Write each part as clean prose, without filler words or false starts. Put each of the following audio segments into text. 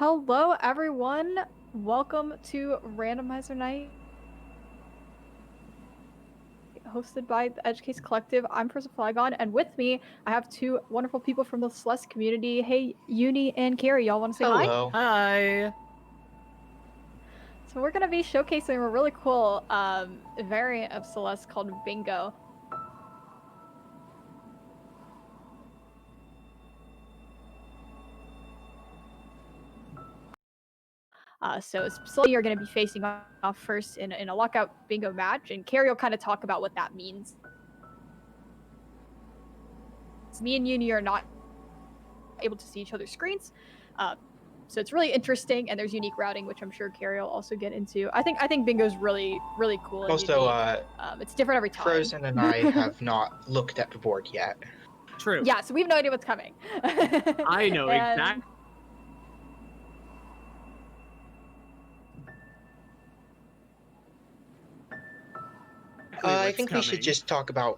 Hello, everyone. Welcome to Randomizer Night, hosted by the Educase Collective. I'm frozenflygone, and with me, I have two wonderful people from the Celeste community. Hey, Euni and Carrie, y'all want to say hi? Hello. Hi. So we're going to be showcasing a really cool variant of Celeste called Bingo. So slowly you're going to be facing off first in a lockout bingo match, and Carrie will kind of talk about what that means. Me and Uni are not able to see each other's screens, so it's really interesting. And there's unique routing, which I'm sure Carrie will also get into. I think Bingo's really cool. And Also, unique. It's different every time. Frozen and I have not looked at the board yet. True. Yeah, so we have no idea what's coming. I know exactly. I think we should just talk a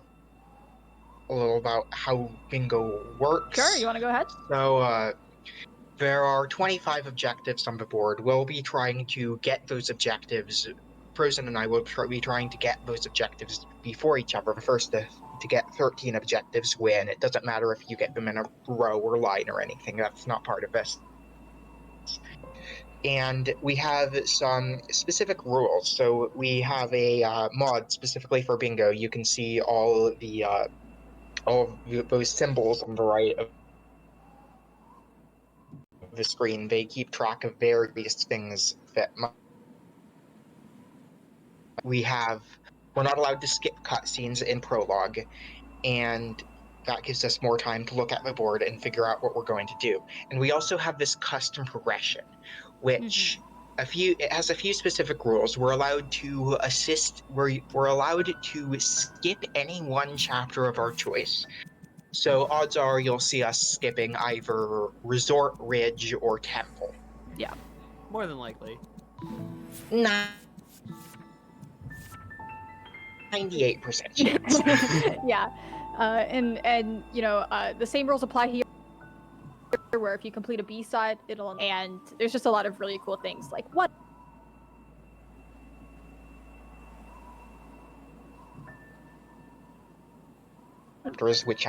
little about how bingo works. Sure, you want to go ahead? So, there are 25 objectives on the board. We'll be trying to get those objectives. Frozen and I will be trying to get those objectives before each other. The first to get 13 objectives win. It doesn't matter if you get them in a row or line or anything. That's not part of this. And we have some specific rules. So we have a mod specifically for bingo. You can see all of those symbols on the right of the screen. They keep track of various things that we're not allowed to skip cutscenes in prologue, and that gives us more time to look at the board and figure out what we're going to do. And we also have this custom progression, which it has a few specific rules. We're allowed to assist. We're allowed to skip any one chapter of our choice. So odds are you'll see us skipping either Resort, Ridge, or Temple. Yeah, more than likely. 98% chance. Yeah, and you know the same rules apply here. Where if you complete a B-side, and there's just a lot of really cool things like what. Which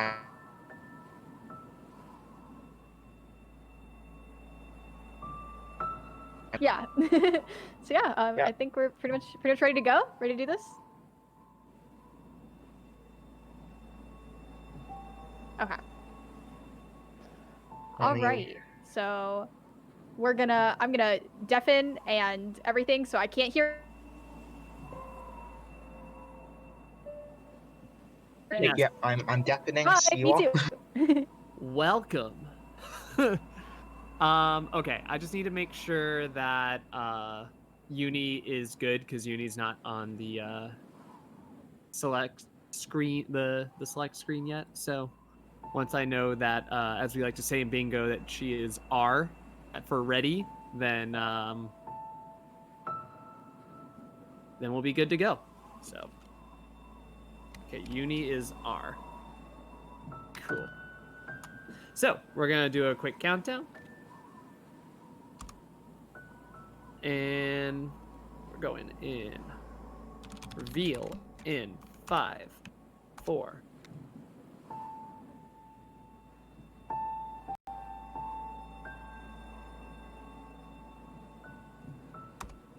Yeah. So yeah, I think we're pretty much ready to go. Ready to do this? Okay. All right. So I'm gonna deafen and everything, so I can't hear. Yes. Yeah, I'm deafening. Hi, See you me all. too. Welcome. Okay, I just need to make sure that Uni is good because Uni's not on the select screen, the select screen yet. So once I know that, as we like to say in bingo, that she is R for ready, then we'll be good to go. So okay, Uni is R. Cool. So we're gonna do a quick countdown. And we're going in. Reveal in 5, 4.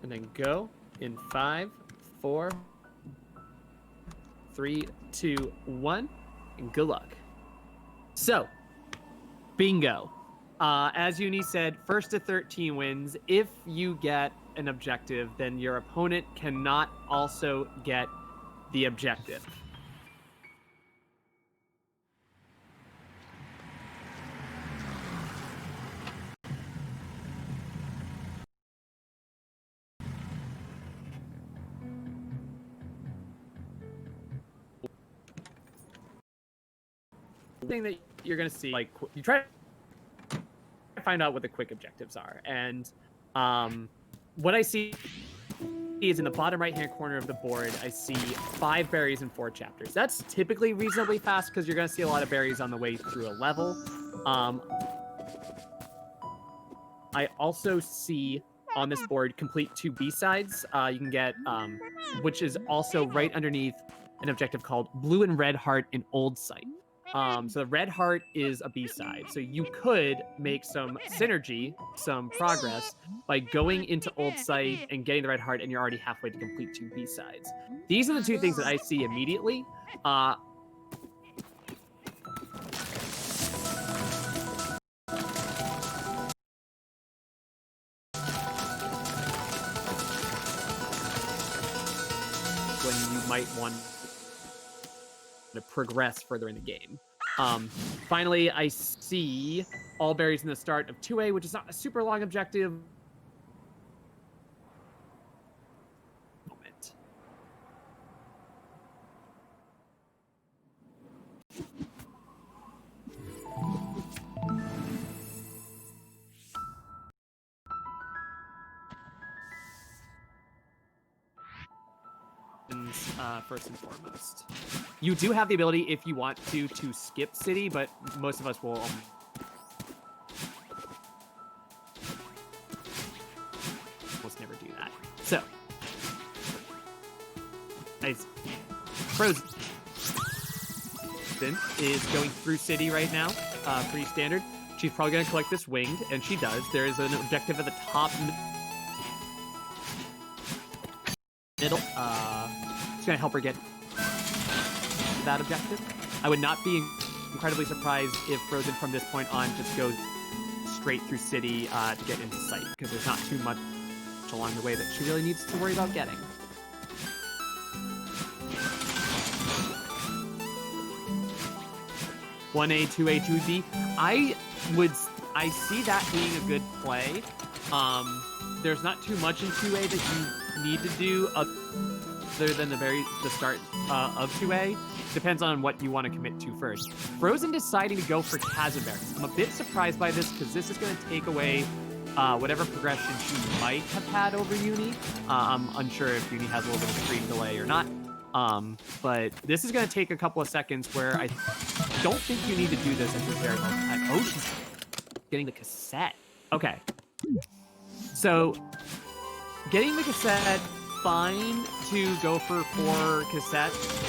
And then go in 5, 4, 3, 2, 1. And good luck. So, bingo. As Uni said, first to 13 wins. If you get an objective, then your opponent cannot also get the objective. The thing that you're going to see, like, you try to find out what the quick objectives are, and what I see is in the bottom right hand corner of the board, I see 5 berries and 4 chapters. That's typically reasonably fast because you're going to see a lot of berries on the way through a level. I also see on this board complete 2 B-sides. You can get, which is also right underneath an objective called Blue and Red Heart in Old Site. So the Red Heart is a B-side. So you could make some synergy, some progress, by going into Old Site and getting the Red Heart, and you're already halfway to complete 2 B-sides. These are the 2 things that I see immediately. When you might want to progress further in the game. Finally, I see all berries in the start of 2A, which is not a super long objective. Moment. First and foremost, you do have the ability, if you want to skip city, but most of us will almost never do that. So, as Frozen is going through city right now, pretty standard. She's probably going to collect this winged, and she does. There is an objective at the top middle. It's going to help her get that objective. I would not be incredibly surprised if Frozen from this point on just goes straight through city to get into sight, because there's not too much along the way that she really needs to worry about getting. (1A, 2A, 2B). I see that being a good play. There's not too much in 2A that you need to do other than the start of 2A. Depends on what you want to commit to first. Frozen deciding to go for chasm berries. I'm a bit surprised by this, because this is going to take away whatever progression she might have had over Uni. I'm unsure if Uni has a little bit of screen delay or not. But this is going to take a couple of seconds where I don't think you need to do this at this very long time. Oh, she's getting the cassette. Okay. So, getting the cassette, fine to go for 4 cassettes,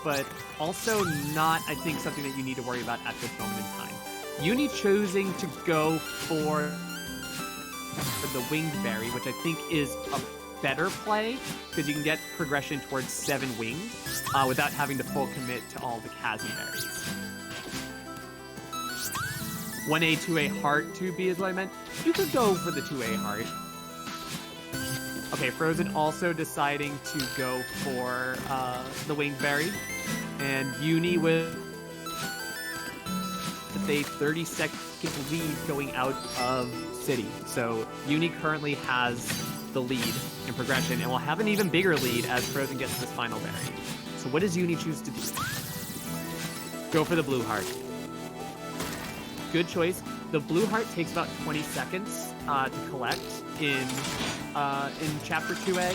but also not, I think, something that you need to worry about at this moment in time. Uni choosing to go for the winged berry, which I think is a better play, because you can get progression towards 7 winged without having to full commit to all the chasm berries. 1A, 2A heart, 2B is what I meant. You could go for the 2A heart. Okay, Frozen also deciding to go for the winged berry, and Uni with a 30-second lead going out of city. So Uni currently has the lead in progression, and will have an even bigger lead as Frozen gets this final berry. So what does Uni choose to do? Go for the blue heart. Good choice. The blue heart takes about 20 seconds to collect in Chapter 2A,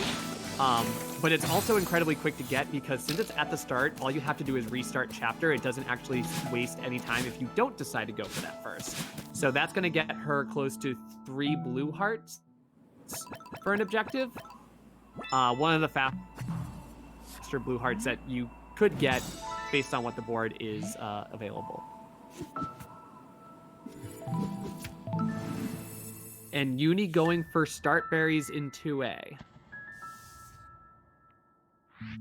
but it's also incredibly quick to get, because since it's at the start, all you have to do is restart chapter. It doesn't actually waste any time if you don't decide to go for that first. So that's going to get her close to 3 blue hearts for an objective. One of the faster blue hearts that you could get based on what the board is available. And Uni going for start berries in 2A.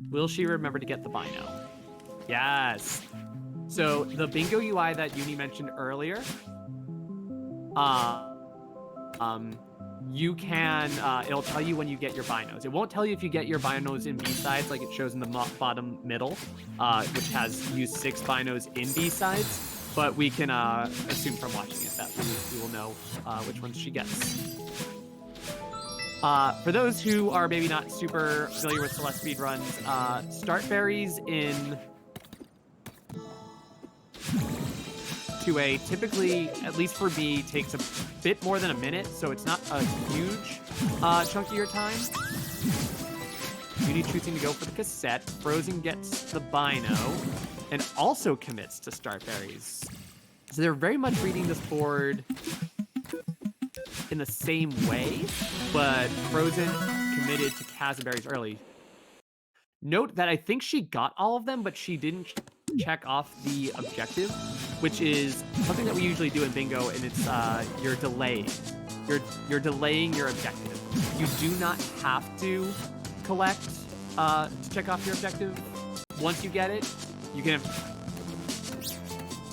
Will she remember to get the Bino? Yes. So the bingo UI that Uni mentioned earlier, you can, it'll tell you when you get your binos. It won't tell you if you get your binos in B-sides like it shows in the bottom middle, which has used 6 binos in B-sides. But we can assume from watching it that we will know which ones she gets. For those who are maybe not super familiar with Celeste speedruns, start berries in 2A typically, at least for me, takes a bit more than a minute, so it's not a huge chunk of your time. Uni choosing to go for the cassette. Frozen gets the Bino, and also commits to start berries. So they're very much reading this board in the same way, but Frozen committed to Cazberries early. Note that I think she got all of them, but she didn't check off the objective, which is something that we usually do in bingo, and it's you're delaying. You're delaying your objective. You do not have to collect to check off your objective. Once you get it, you can in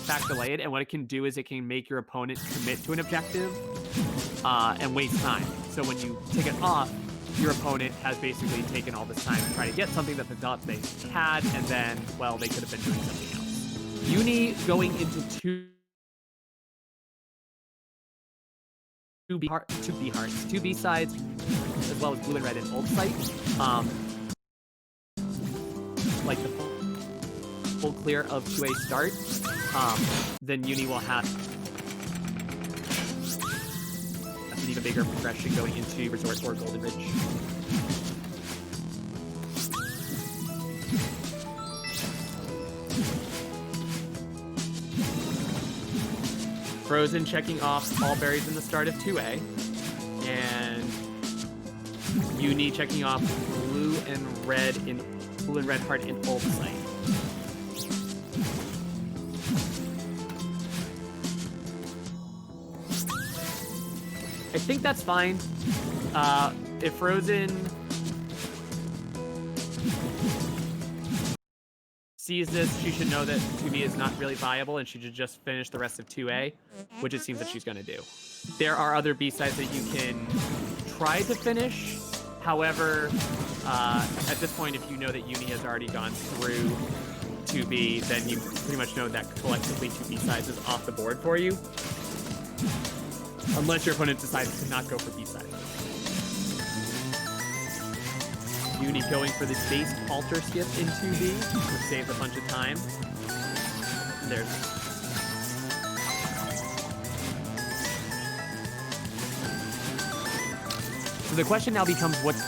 fact delay it, and what it can do is it can make your opponent commit to an objective and waste time. So when you take it off, your opponent has basically taken all this time to try to get something that they thought they had, and then, well, they could have been doing something else. Uni going into two B hearts, two B sides, as well as blue and red and old sight. Like the full clear of 2A start, then Uni will have an even bigger progression going into Resort or Golden Ridge. Frozen checking off all berries in the start of 2A, and Uni checking off blue and red heart in old sight. I think that's fine. If Frozen sees this, she should know that 2B is not really viable, and she should just finish the rest of 2A, which it seems that she's going to do. There are other B-sides that you can try to finish. However, at this point, if you know that Uni has already gone through 2B, then you pretty much know that collectively 2 B-sides is off the board for you. Unless your opponent decides to not go for B-side. Uni going for the base alter skip in 2B, which saves a bunch of time. There's... So the question now becomes what's...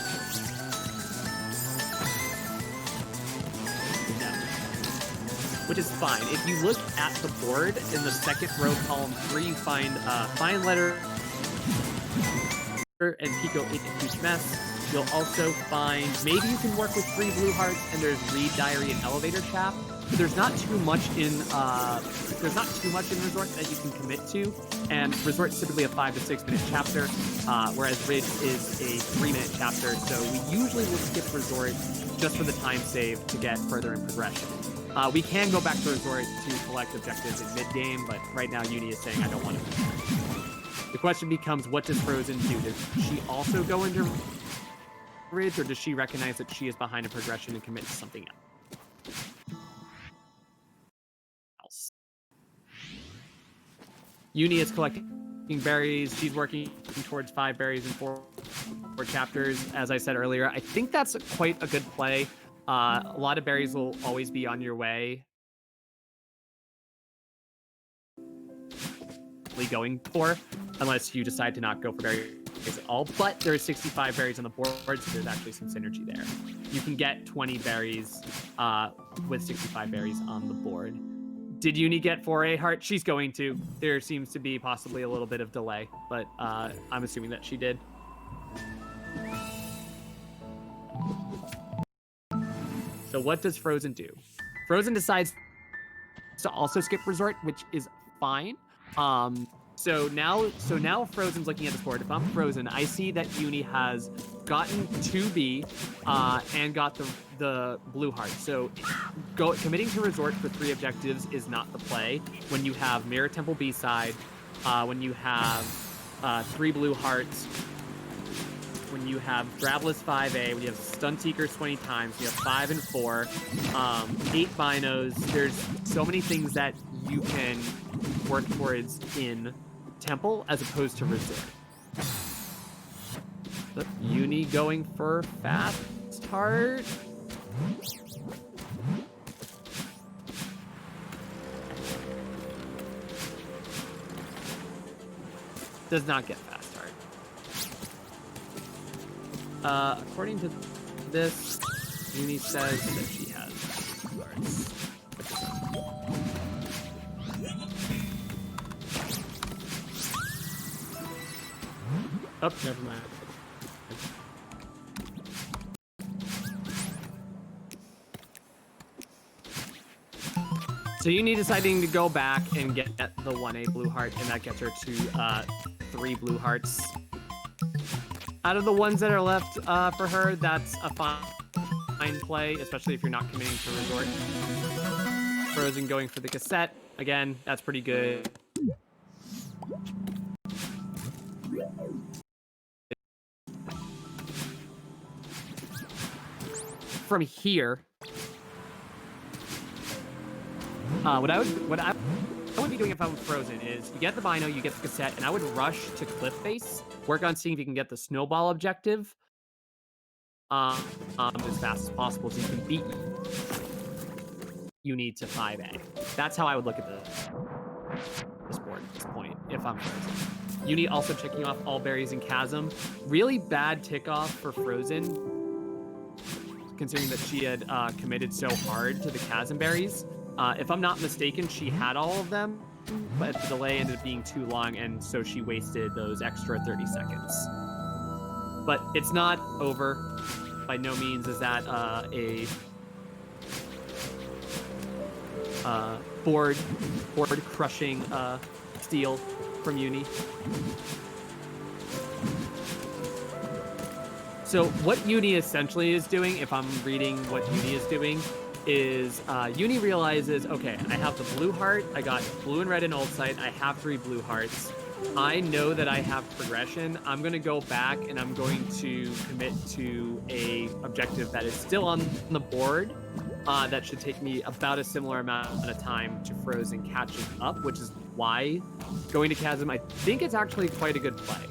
Which is fine. If you look at the board in the second row, column 3, you find Fine Letter and Pico 8 and Huge Mess. You'll also find, maybe you can work with 3 blue hearts, and there's Reed Diary and Elevator Chap. But there's not too much in Resort that you can commit to, and Resort's typically a 5 to 6 minute chapter, whereas Ridge is a 3-minute chapter. So we usually will skip Resort just for the time save to get further in progression. We can go back to Resort to collect objectives in mid-game, but right now Uni is saying I don't want to. The question becomes, what does Frozen do? Does she also go into Ridge, or does she recognize that she is behind a progression and commit to something else? Uni is collecting berries. She's working towards 5 berries and 4 chapters. As I said earlier, I think that's quite a good play. A lot of berries will always be on your way. Going for, unless you decide to not go for berries at all. But there is 65 berries on the board, so there's actually some synergy there. You can get 20 berries with 65 berries on the board. Did Uni get 4A heart? She's going to. There seems to be possibly a little bit of delay, but I'm assuming that she did. So what does Frozen do? Frozen decides to also skip Resort, which is fine. So now Frozen's looking at this board. If I'm Frozen, I see that Uni has gotten 2B and got the blue heart. So committing to Resort for 3 objectives is not the play when you have Mirror Temple B-side, when you have 3 blue hearts, when you have Gravelous 5A, when you have Stun Seekers 20 times, you have 5 and 4, 8 Binos. There's so many things that you can work towards in Temple as opposed to Resort. But Uni going for Fast Heart. Does not get Fast Heart. According to this, Uni says that she has cards. Oh, never mind. So Uni deciding to go back and get the 1A blue heart, and that gets her to 3 blue hearts. Out of the ones that are left for her, that's a fine play, especially if you're not committing to resort. Frozen going for the cassette. Again, that's pretty good. From here, what I would be doing if I was Frozen is you get the Bino, you get the cassette, and I would rush to cliff face, work on seeing if you can get the snowball objective as fast as possible so you can beat Uni to 5A. That's how I would look at this board at this point if I'm Frozen. Uni also checking off all berries in Chasm. Really bad tick off for Frozen, considering that she had committed so hard to the Chasm berries. If I'm not mistaken, she had all of them, but the delay ended up being too long, and so she wasted those extra 30 seconds. But it's not over. By no means is that a board crushing steal from Uni. So what Uni essentially is doing, if I'm reading what Uni is doing, is Uni realizes, okay, I have the blue heart, I got blue and red in old sight, I have 3 blue hearts. I know that I have progression. I'm going to go back and I'm going to commit to a objective that is still on the board. That should take me about a similar amount of time to Frozen catching up, which is why going to Chasm, I think it's actually quite a good play.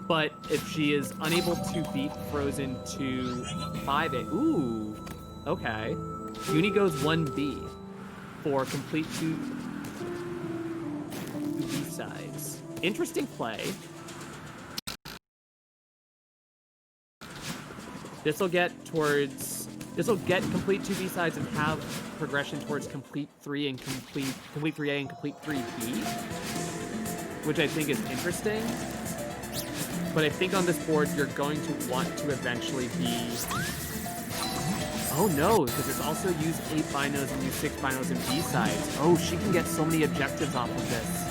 But if she is unable to beat Frozen to 5A, ooh, okay. Uni goes 1B for complete 2 B-sides. Interesting play. This will get complete 2 B-sides and have progression towards complete 3 and complete 3A and complete 3B, which I think is interesting. But I think on this board, you're going to want to eventually be... Oh no, because it's also use 8 binos and use 6 binos and B-sides. Oh, she can get so many objectives off of this.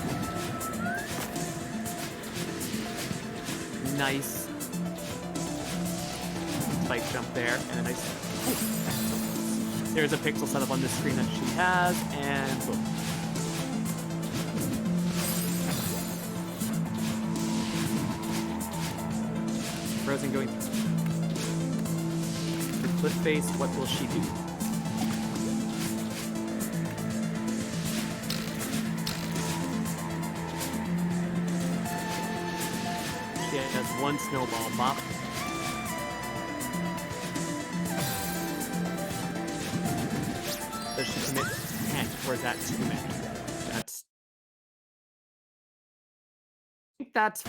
Nice spike jump there, and a nice... There's a pixel setup on this screen that she has, and boom. Frozen going through cliff face. What will she do? She has 1 snowball bop. Does she commit 10, or is that too many? I think that's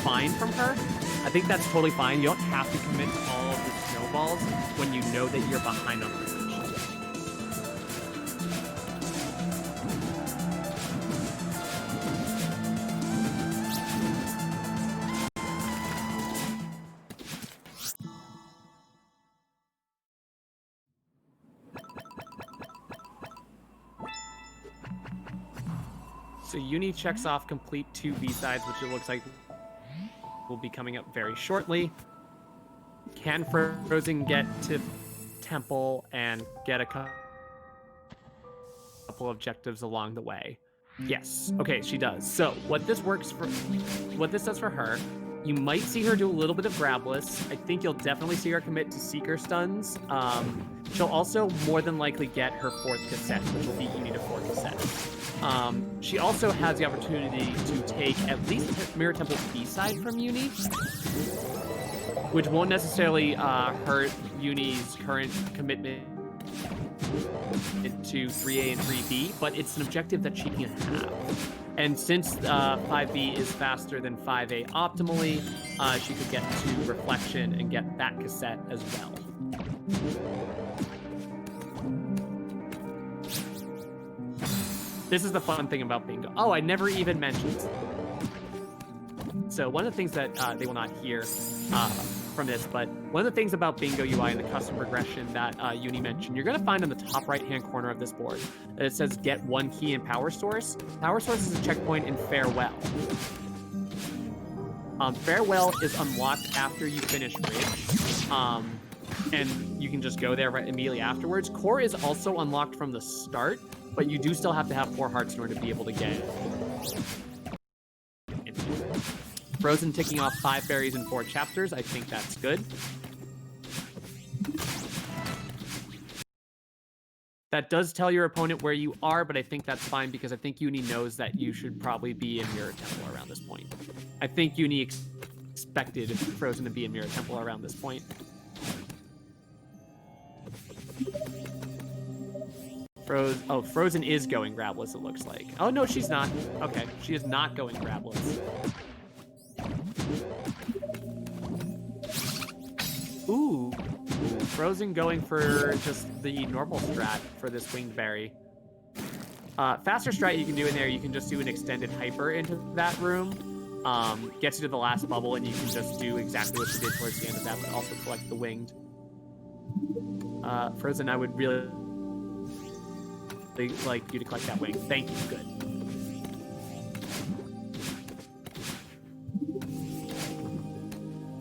fine from her. I think that's totally fine. You don't have to commit to all of the snowballs when you know that you're behind on progression. So Uni checks off complete 2 B-sides, which it looks like will be coming up very shortly. Can Frozen get to Temple and get a couple objectives along the way? Yes. Okay, she does. So what this does for her, you might see her do a little bit of grabless. I think you'll definitely see her commit to Seeker stuns. She'll also more than likely get her 4th cassette, which will beat Uni to 4 cassettes. She also has the opportunity to take at least Mirror Temple B-side from Uni, which won't necessarily hurt Uni's current commitment to 3A and 3B, but it's an objective that she can have. And since 5B is faster than 5A optimally, she could get to Reflection and get that cassette as well. This is the fun thing about Bingo. Oh, I never even mentioned. So one of the things that they will not hear from this, but one of the things about Bingo UI and the custom progression that Uni mentioned, you're going to find on the top right-hand corner of this board that it says get 1 key in Power Source. Power Source is a checkpoint in Farewell. Farewell is unlocked after you finish Bridge, and you can just go there right immediately afterwards. Core is also unlocked from the start, but you do still have to have 4 hearts in order to be able to get it. Frozen ticking off 5 berries in 4 chapters. I think that's good. That does tell your opponent where you are, but I think that's fine because I think Uni knows that you should probably be in Mirror Temple around this point. I think Uni expected Frozen to be in Mirror Temple around this point. Frozen is going Grabless, it looks like. Oh, no, she's not. Okay, she is not going Grabless. Ooh. Frozen going for just the normal strat for this winged berry. Faster strat you can do in there, you can just do an extended hyper into that room. Gets you to the last bubble, and you can just do exactly what you did towards the end of that, but also collect the winged. Frozen, I would really like you to collect that wing. Thank you. Good.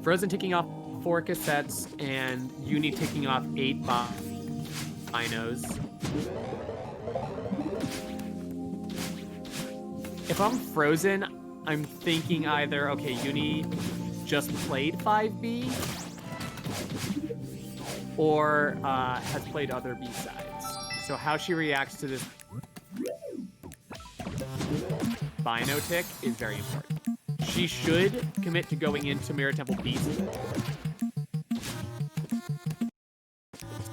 Frozen ticking off 4 cassettes, and Uni ticking off 8 binos. If I'm Frozen, I'm thinking either, okay, Uni just played 5B, or has played other B-sides. So how she reacts to this Bino tick is very important. She should commit to going into Mirror Temple Beast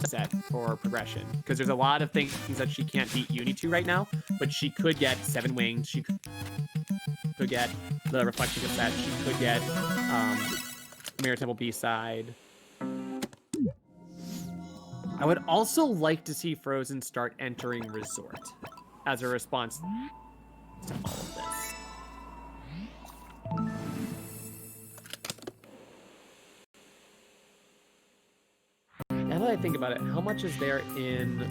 set for progression, because there's a lot of things that she can't beat Uni to right now, but she could get 7 wings, she could get the Reflection cassette, she could get Mirror Temple B-side. I would also like to see Frozen start entering Resort as a response to all of this. Now that I think about it, how much is there in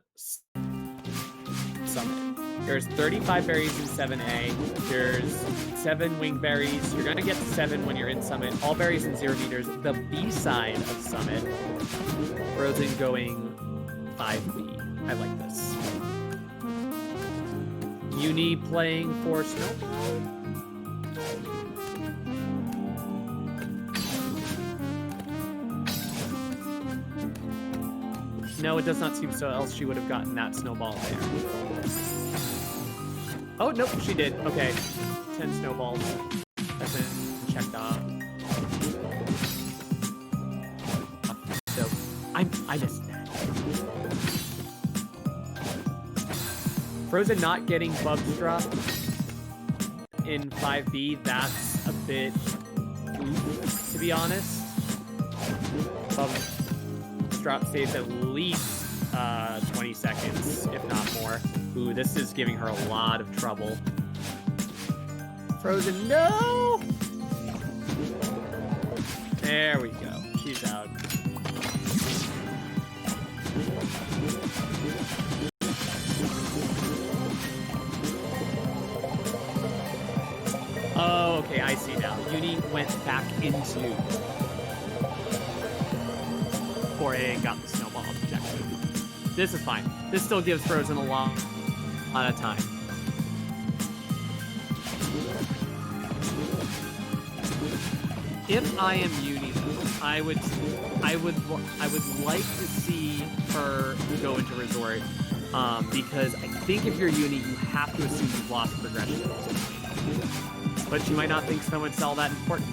Summit? There's 35 berries in 7A. There's 7 wing berries. You're going to get 7 when you're in Summit. All berries in 0 meters. The B side of Summit. Frozen going 5B. I like this. Uni playing for Snowball? No, it does not seem so, else she would have gotten that snowball there. Oh, nope, she did. Okay. 10 snowballs. That's been checked off. So, I missed that. Frozen not getting Bubs drop in 5B, that's a bit oof, to be honest. Bubs drop saves at least 20 seconds, if not more. Ooh, this is giving her a lot of trouble. Frozen, no! There we go. She's out. Oh, okay, I see now. Uni went back into 4A and got the snowball objective. This is fine. This still gives Frozen a lot of time. If I am Uni, though, I would like to see her go into Resort, because I think if you're Uni, you have to assume you've lost progression. But she might not think Snowman's all that important.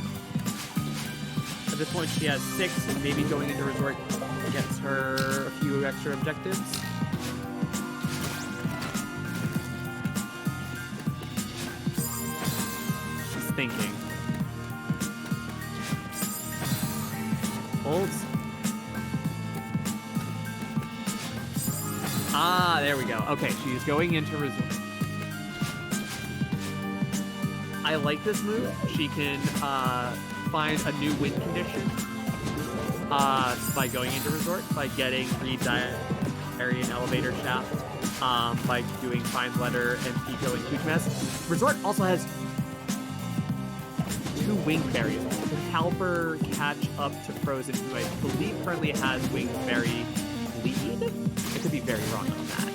At this point, she has 6, and maybe going into Resort gets her a few extra objectives. She's thinking. Holds. Ah, there we go. Okay, she's going into Resort. I like this move. She can find a new win condition by going into Resort, by getting Carrarium Elevator Shaft, by doing Find Letter and Pico and Huge Mess. Resort also has 2 Winged Berries. Can Halper catch up to Frozen, who I believe currently has Winged Berry lead? I could be very wrong on that.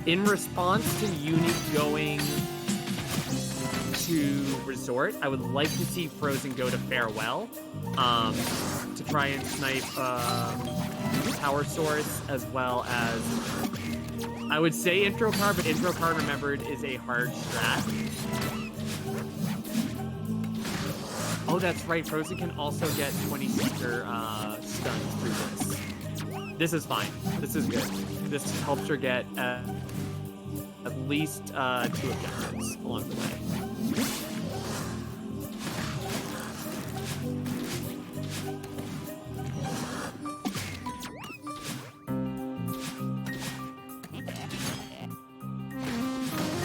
In response to Uni going to Resort, I would like to see Frozen go to Farewell to try and snipe Power Source, as well as, I would say Intro Card, but Intro Card, remembered, is a hard strat. Oh, that's right. Frozen can also get 20 Seeker stuns through this. This is fine. This is good. This helps her get at least 2 objectives along the way.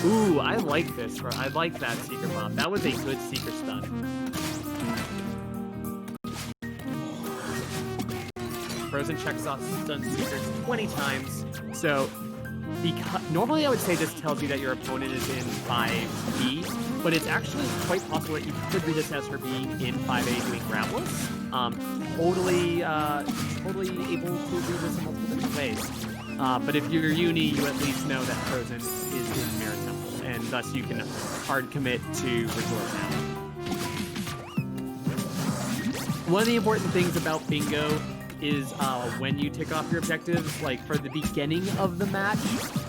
Ooh, I like this. I like that Seeker Bomb. That was a good Seeker stun. Frozen checks off stun Seekers 20 times. So, normally I would say this tells you that your opponent is in 5B, but it's actually quite possible that you could read this as her being in 5A doing Gravelous. Totally able to read this in multiple different ways. But if you're Uni, you at least know that Frozen is in Mirror Temple, and thus you can hard commit to Resort now. One of the important things about Bingo is when you tick off your objectives, like for the beginning of the match,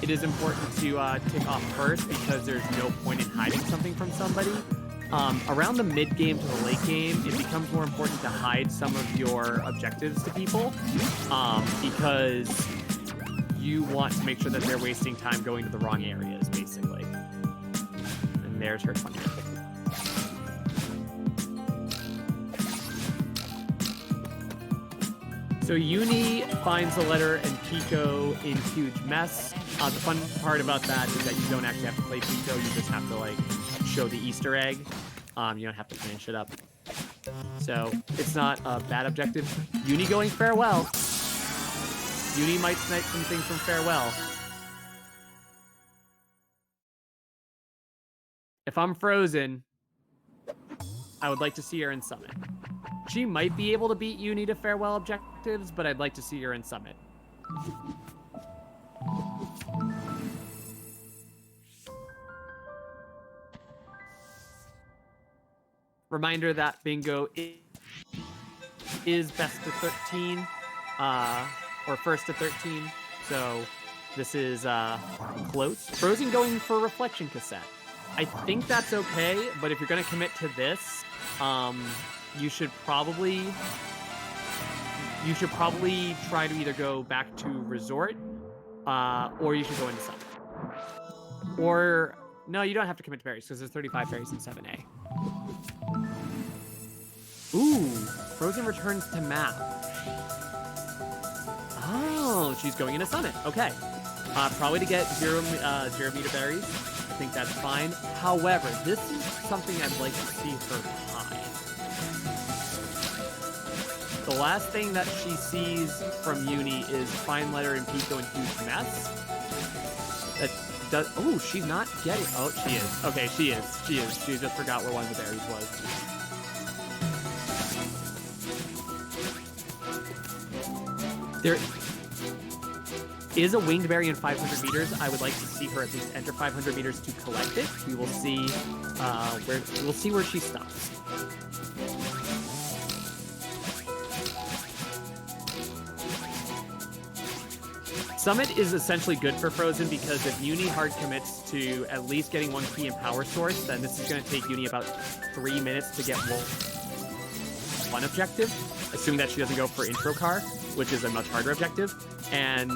it is important to tick off first, because there's no point in hiding something from somebody. Around the mid game to the late game, it becomes more important to hide some of your objectives to people, because you want to make sure that they're wasting time going to the wrong areas, basically. And there's her 20. So Uni finds the letter and Pico in Huge Mess. The fun part about that is that you don't actually have to play Pico, you just have to like show the Easter egg. You don't have to finish it up. So it's not a bad objective. Uni going Farewell. Uni might snipe some things from Farewell. If I'm Frozen, I would like to see her in Summit. She might be able to beat Uni to Farewell objectives, but I'd like to see her in Summit. Reminder that Bingo is best to 13, or first to 13, so this is close. Frozen going for Reflection Cassette. I think that's okay, but if you're going to commit to this, you should probably try to either go back to Resort, or you should go into Summit. Or, no, you don't have to commit to berries, because there's 35 berries in 7A. Ooh, Frozen returns to map. Oh, she's going into Summit. Okay. Probably to get 0 meter berries. I think that's fine. However, this is something I'd like to see her hide. The last thing that she sees from Uni is Fine Letter and Pico and Huge Mess. That does. Oh, she's not getting. Oh, she is. Okay, she is. She is. She just forgot where one of the berries was. There is a winged berry in 500 meters. I would like to see her at least enter 500 meters to collect it. We will see where she stops. Summit is essentially good for Frozen because if Uni hard commits to at least getting 1 key in Power Source, then this is going to take Uni about 3 minutes to get one objective, assuming that she doesn't go for Intro Car. which is a much harder objective. And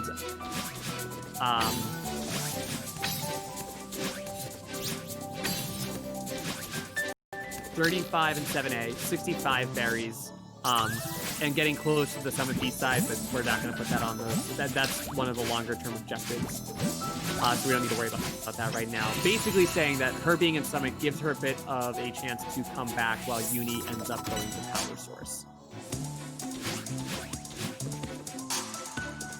35 and 7A, 65 berries, and getting close to the summit B side, but we're not going to put that on that's one of the longer term objectives. So we don't need to worry about that right now. Basically saying that her being in summit gives her a bit of a chance to come back while Uni ends up going to power source.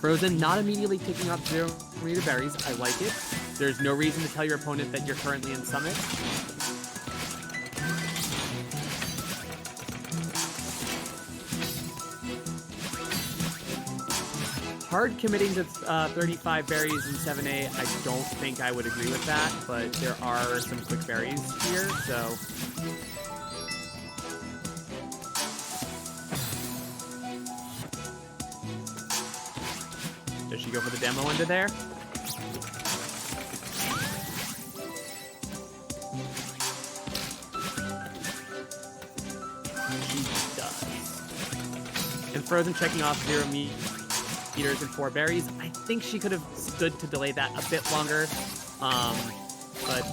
Frozen not immediately picking up 0-meter berries. I like it. There's no reason to tell your opponent that you're currently in summit. Hard committing to 35 berries in 7A. I don't think I would agree with that, but there are some quick berries here, so... Does she go for the demo under there? She does. And Frozen checking off 0 meters and 4 berries. I think she could have stood to delay that a bit longer, but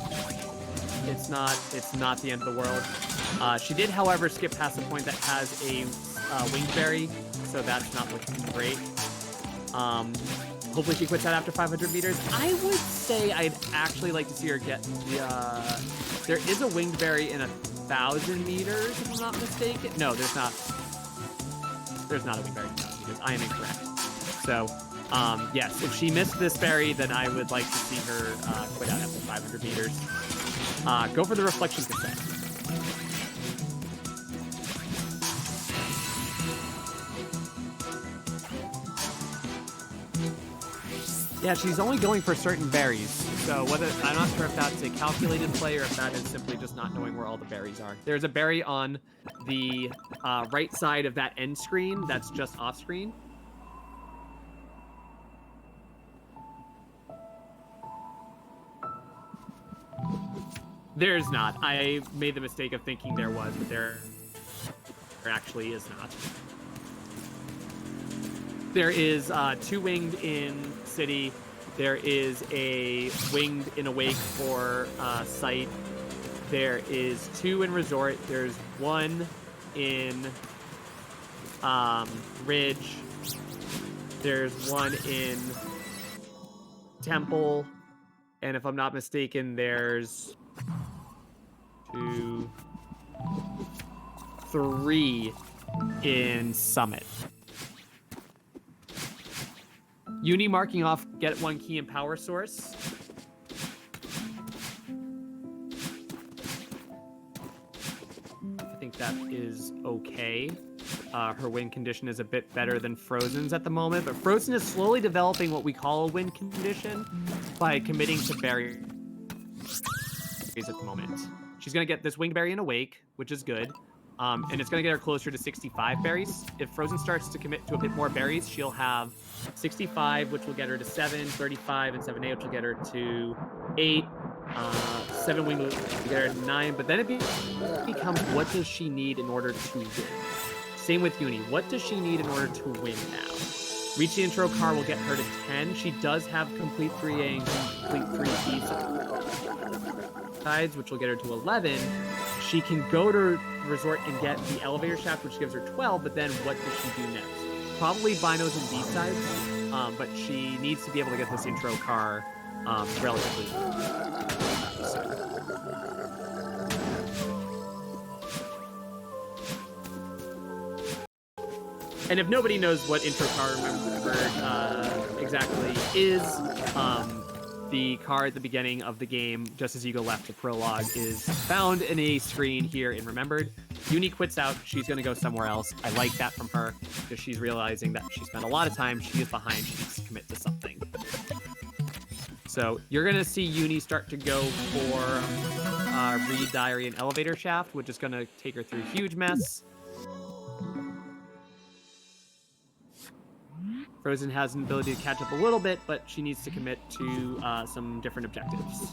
it's not the end of the world. She did, however, skip past the point that has a winged berry, so that's not looking great. Hopefully she quits that after 500 meters. I would say I'd actually like to see her get the... there is a winged berry in 1,000 meters, if I'm not mistaken. No, there's not. There's not a winged berry in 1,000 meters. I am incorrect. So, yes, if she missed this berry, then I would like to see her quit out after 500 meters. Go for the reflection cassette. Yeah, she's only going for certain berries, so whether I'm not sure if that's a calculated play or if that is simply just not knowing where all the berries are. There's a berry on the right side of that end screen that's just off screen. There's not. I made the mistake of thinking there was, but there actually is not. There is 2 winged in City. There is a winged in Awake for Site. There is 2 in Resort. There's 1 in Ridge. There's 1 in Temple. And if I'm not mistaken, there's 2, 3 in Summit. Uni marking off get 1 key in power source. I think that is okay. Her win condition is a bit better than Frozen's at the moment, but Frozen is slowly developing what we call a win condition by committing to berries at the moment. She's going to get this winged berry in Awake, which is good. And it's going to get her closer to 65 berries. If Frozen starts to commit to a bit more berries, she'll have 65, which will get her to 7, 35, and 7A, which will get her to 8. 7 wing will get her to 9. But then it becomes, what does she need in order to win? Same with Uni. What does she need in order to win now? Reach the intro car will get her to 10. She does have complete 3A and complete 3B sides, which will get her to 11. She can go to Resort and get the elevator shaft, which gives her 12, but then what does she do next? Probably binos and B-sides, but she needs to be able to get this intro car relatively soon. And if nobody knows what intro car exactly is, the car at the beginning of the game, just as you go left to prologue, is found in a screen here in Remembered. Uni quits out. She's going to go somewhere else. I like that from her, because she's realizing that she spent a lot of time. She is behind. She needs to commit to something. So you're going to see Uni start to go for Read Diary and Elevator Shaft, which is going to take her through a huge mess. Frozen has an ability to catch up a little bit, but she needs to commit to some different objectives.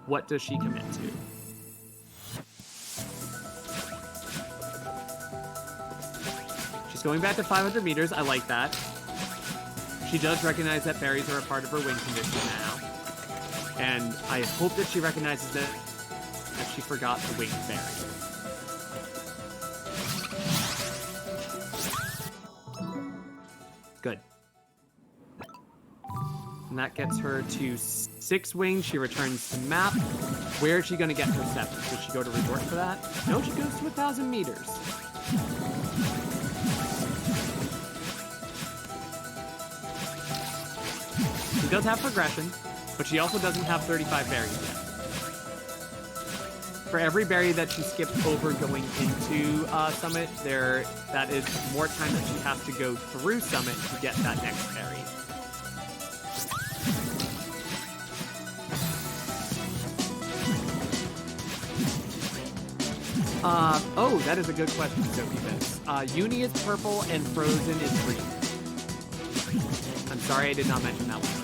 What does she commit to? going back to 500 meters. I like that. She does recognize that berries are a part of her wing condition now. And I hope that she recognizes that she forgot the winged berry. Good. And that gets her to 6 wings. She returns to map. Where is she going to get her 7th? Does she go to resort for that? No, she goes to 1,000 meters. She does have progression, but she also doesn't have 35 berries yet. For every berry that she skipped over going into Summit, that is more time that she has to go through Summit to get that next berry. Oh, that is a good question, Sophie Vince. Euni is purple and Frozen is green. I'm sorry I did not mention that one earlier.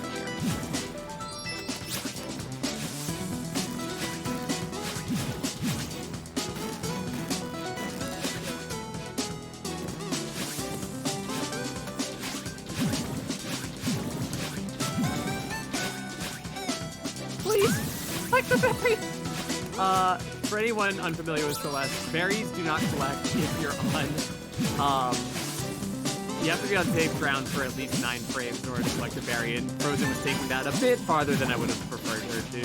Please, like the berry! For anyone unfamiliar with Celeste, berries do not collect if you're on, you have to be on safe ground for at least 9 frames in order to collect a berry, and Frozen was taking that a bit farther than I would have preferred her to.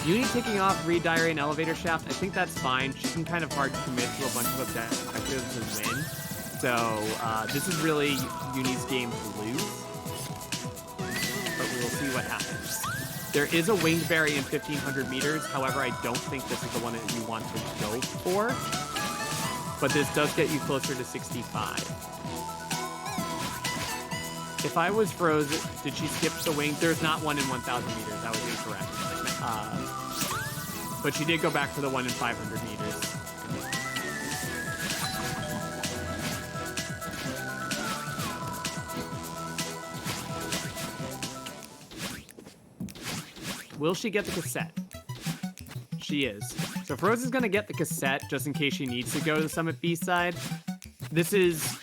Euni taking off Reed Diary and Elevator Shaft, I think that's fine. She can kind of hard commit to a bunch of objectives and win. So, this is really Euni's game to lose. But we will see what happens. There is a winged berry in 1,500 meters. However, I don't think this is the one that you want to go for. But this does get you closer to 65. If I was Frozen, did she skip the wing? There's not one in 1,000 meters. That was incorrect. But she did go back to the one in 500 meters. Will she get the cassette? She is. So Frozen's gonna get the cassette just in case she needs to go to the Summit B-side. This is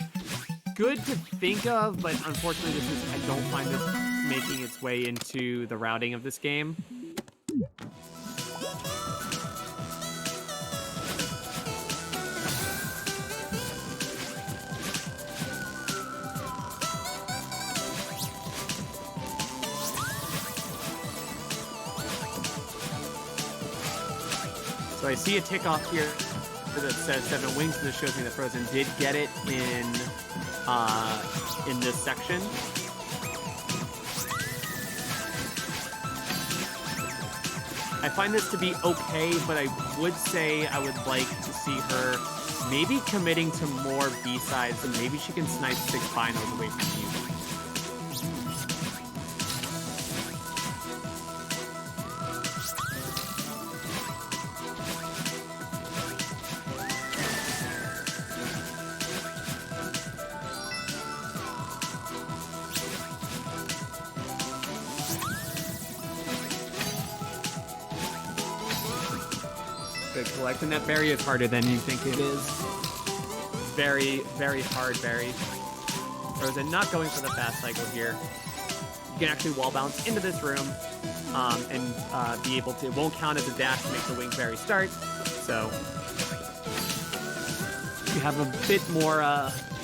good to think of, but unfortunately I don't find this making its way into the routing of this game. So I see a tick off here that says 7 wings, and this shows me that Frozen did get it in this section. I find this to be okay, but I would say I would like to see her maybe committing to more B-sides, and maybe she can snipe 6 finals away from you. Collecting that berry is harder than you think it is. Very, very hard berry. Frozen not going for the fast cycle here. You can actually wall bounce into this room and be able to, it won't count as a dash to make the winged berry start. So you have a bit more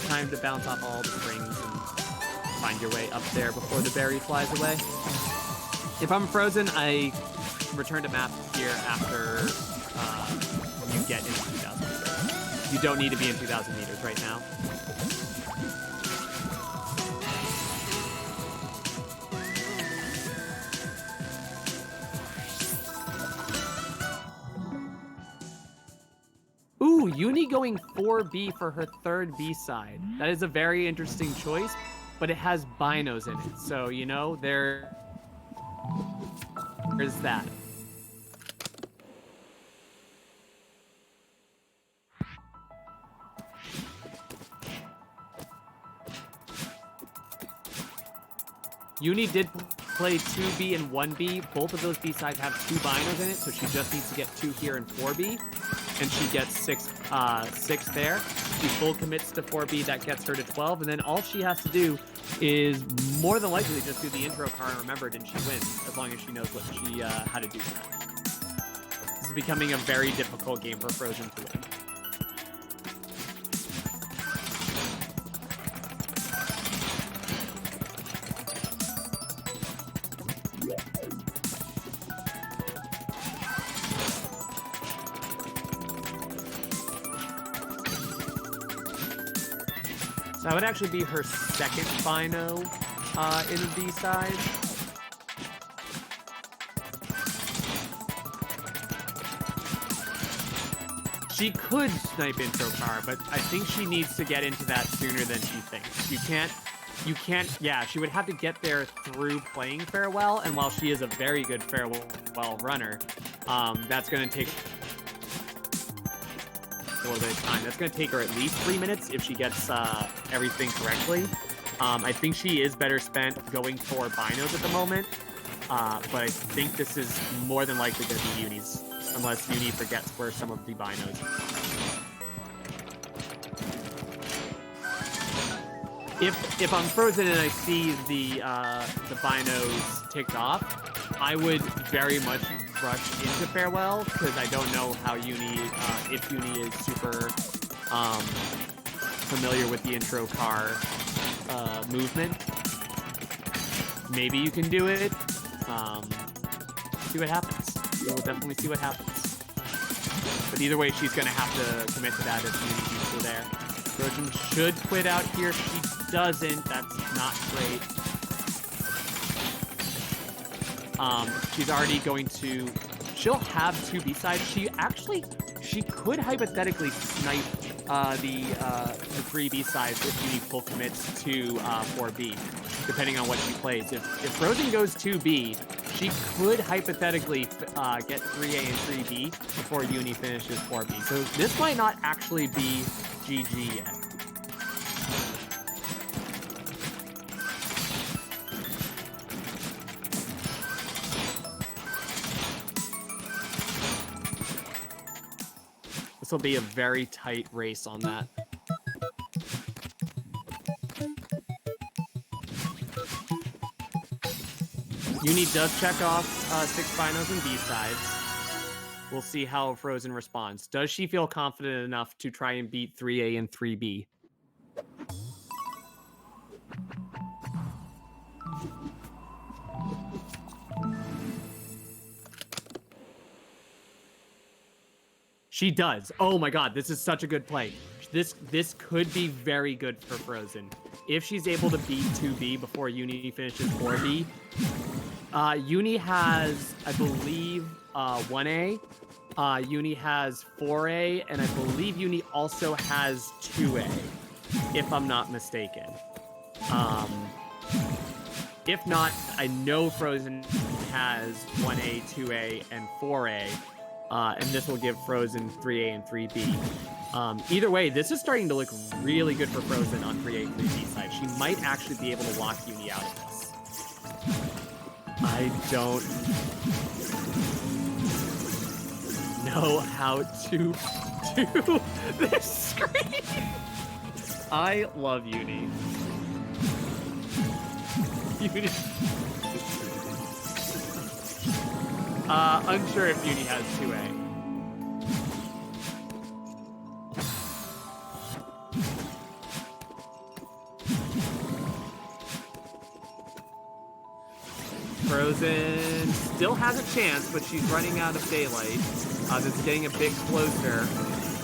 time to bounce off all the springs and find your way up there before the berry flies away. If I'm Frozen, I return to map here after you get into 2,000 meters. You don't need to be in 2,000 meters right now. Ooh, Euni going 4B for her 3rd B-side. That is a very interesting choice, but it has binos in it. So, you know, there's that. Euni did play 2B and 1B. Both of those B-sides have 2 binos in it, so she just needs to get 2 here and 4B. and she gets 6 there. She full commits to 4B, that gets her to 12, and then all she has to do is more than likely just do the intro car and remember it, and she wins, as long as she knows what she how to do that. This is becoming a very difficult game for Frozen to win. So that would actually be her second Bino in the B-side. She could snipe intro car, but I think she needs to get into that sooner than she thinks. You can't, yeah, she would have to get there through playing Farewell, and while she is a very good Farewell runner, that's going to take a little bit of time. That's going to take her at least 3 minutes if she gets everything correctly. I think she is better spent going for Binos at the moment, but I think this is more than likely going to be Uni's, unless Uni forgets where some of the Binos. If I'm Frozen and I see the Binos ticked off, I would very much rush into Farewell, because I don't know how Uni, if Uni is super familiar with the intro car movement. Maybe you can do it. See what happens. We'll definitely see what happens. But either way, she's going to have to commit to that if Uni keeps her there. Frozen should quit out here. She doesn't. That's not great. She's already going to... She'll have 2 B-sides. She could hypothetically snipe the 3 B-sides if Uni full commits to 4B, depending on what she plays. If Frozen goes 2B, she could hypothetically get 3A and 3B before Uni finishes 4B. So this might not actually be GG yet. This will be a very tight race on that. Uni does check off 6 Binos and B-sides. We'll see how Frozen responds. Does she feel confident enough to try and beat 3A and 3B? She does. Oh my god, this is such a good play. This could be very good for Frozen. If she's able to beat 2B before Uni finishes 4B. Uni has, I believe, 1A. Uni has 4A, and I believe Uni also has 2A, if I'm not mistaken. If not, I know Frozen has 1A, 2A, and 4A. And this will give Frozen 3A and 3B. Either way, this is starting to look really good for Frozen on 3A and 3B side. She might actually be able to lock Uni out of this. I don't know how to do this screen. I love Uni. Uni. Unsure if Uni has 2A. Frozen still has a chance, but she's running out of daylight. This is getting a bit closer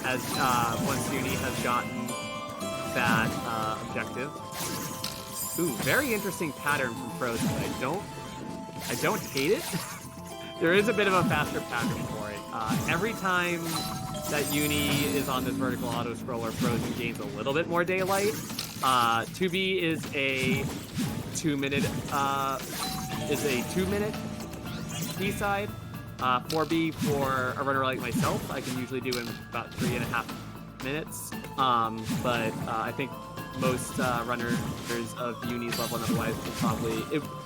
as once Uni has gotten that objective. Ooh, very interesting pattern from Frozen. I don't hate it. There is a bit of a faster pattern for it. Every time that Uni is on this vertical auto scroller, Frozen gains a little bit more daylight. 2B is a 2-minute B-side. 4B for a runner like myself, I can usually do in about 3.5 minutes. But I think most runners of Uni's level and otherwise will probably...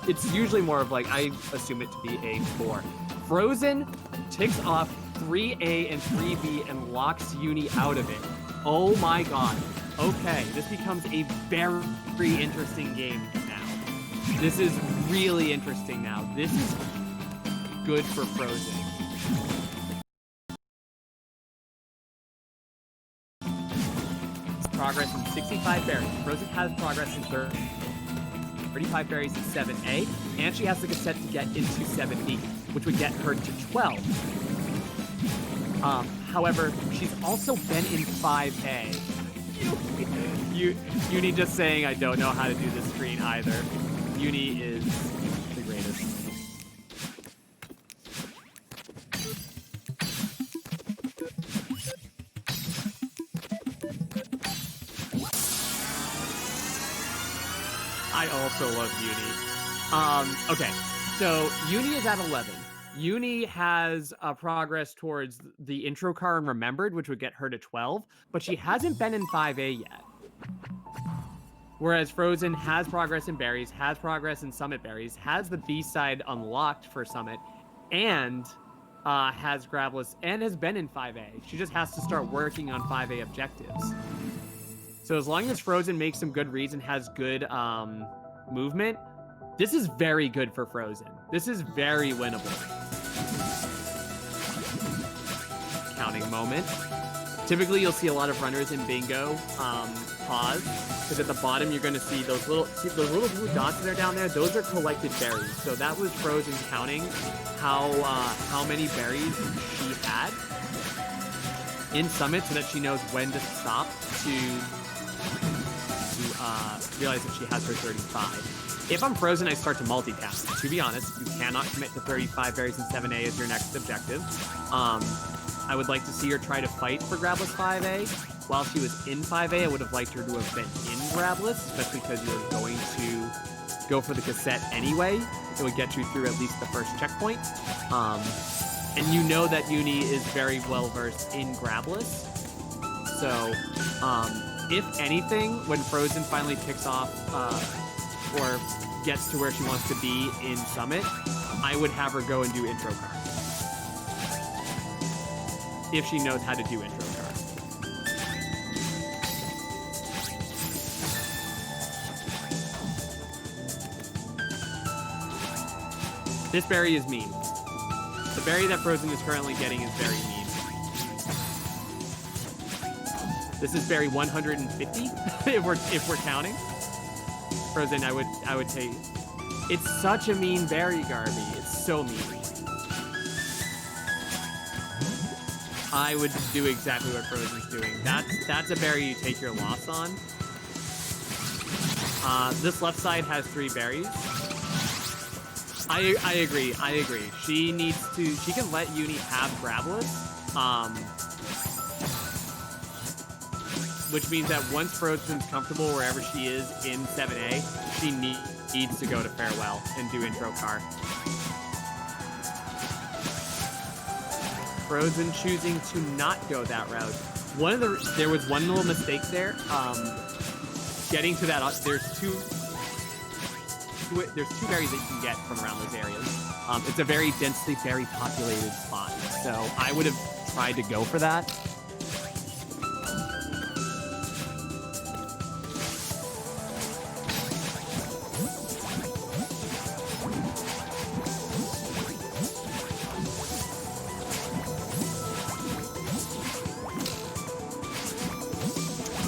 It's usually more of like, I assume it to be a 4. Frozen ticks off 3A and 3B and locks Uni out of it. Oh my god. Okay, this becomes a very interesting game now. This is really interesting now. This is good for Frozen. Progress in 65 berries. Frozen has progress in 35 berries in 7A, and she has the cassette to get into 7B, which would get her to 12. However, she's also been in 5A. Uni just saying I don't know how to do this screen either. Uni is the greatest. I also love Uni. Okay, so Uni is at 11. Uni has progress towards the intro car and Remembered, which would get her to 12, but she hasn't been in 5A yet. Whereas Frozen has progress in Berries, has progress in Summit Berries, has the B-side unlocked for Summit, and has Gravelous, and has been in 5A. She just has to start working on 5A objectives. So as long as Frozen makes some good reads and has good movement, this is very good for Frozen. This is very winnable. Counting moment. Typically, you'll see a lot of runners in Bingo pause, because at the bottom you're going to see those little blue dots that are down there. Those are collected berries. So that was Frozen counting how many berries she had in Summit, so that she knows when to stop to realize that she has her 35. If I'm Frozen, I start to multitask. To be honest, you cannot commit to 35 berries in 7A as your next objective. I would like to see her try to fight for Grabless 5A. While she was in 5A, I would have liked her to have been in Grabless, especially because you're going to go for the cassette anyway. It would get you through at least the first checkpoint. And you know that Uni is very well versed in Grabless. So, if anything, when Frozen finally picks off or gets to where she wants to be in Summit, I would have her go and do intro car. If she knows how to do intro car. This berry is mean. The berry that Frozen is currently getting is very mean. This is berry 150 if we're counting. Frozen, I would take. It's such a mean berry, Garby. It's so mean. I would do exactly what Frozen's doing. That's a berry you take your loss on. This left side has 3 berries. I agree. She can let Uni have Gravelous. Which means that once Frozen's comfortable wherever she is in 7A, she needs to go to Farewell and do intro car. Frozen choosing to not go that route. There was one little mistake there. Getting to that, there's two berries that you can get from around those areas. It's a very densely berry populated spot, so I would have tried to go for that.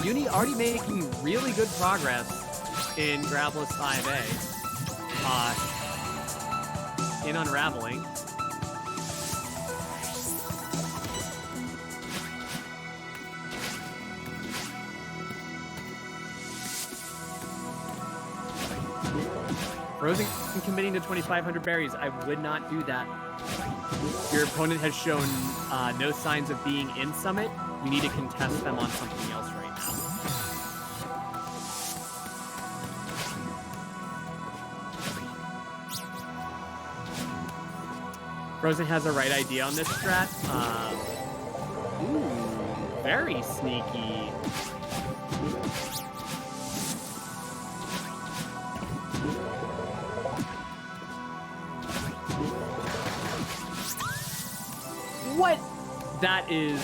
Uni already making really good progress in Gravelous 5A. In Unraveling. Frozen committing to 2,500 berries. I would not do that. Your opponent has shown no signs of being in Summit. You need to contest them on something else right now. Frozen has the right idea on this strat. Ooh, very sneaky. What? That is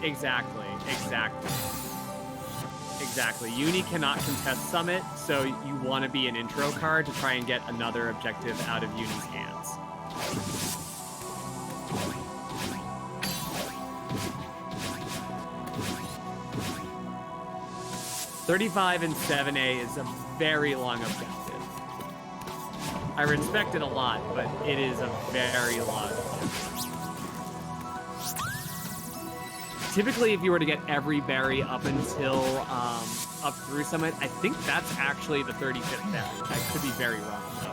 exactly. Uni cannot contest Summit, so you want to be an intro card to try and get another objective out of Uni's hands. $35 and 7A is a very long objective. I respect it a lot, but it is a very long objective. Typically, if you were to get every berry up until up through Summit, I think that's actually the 35th berry. I could be very wrong, though.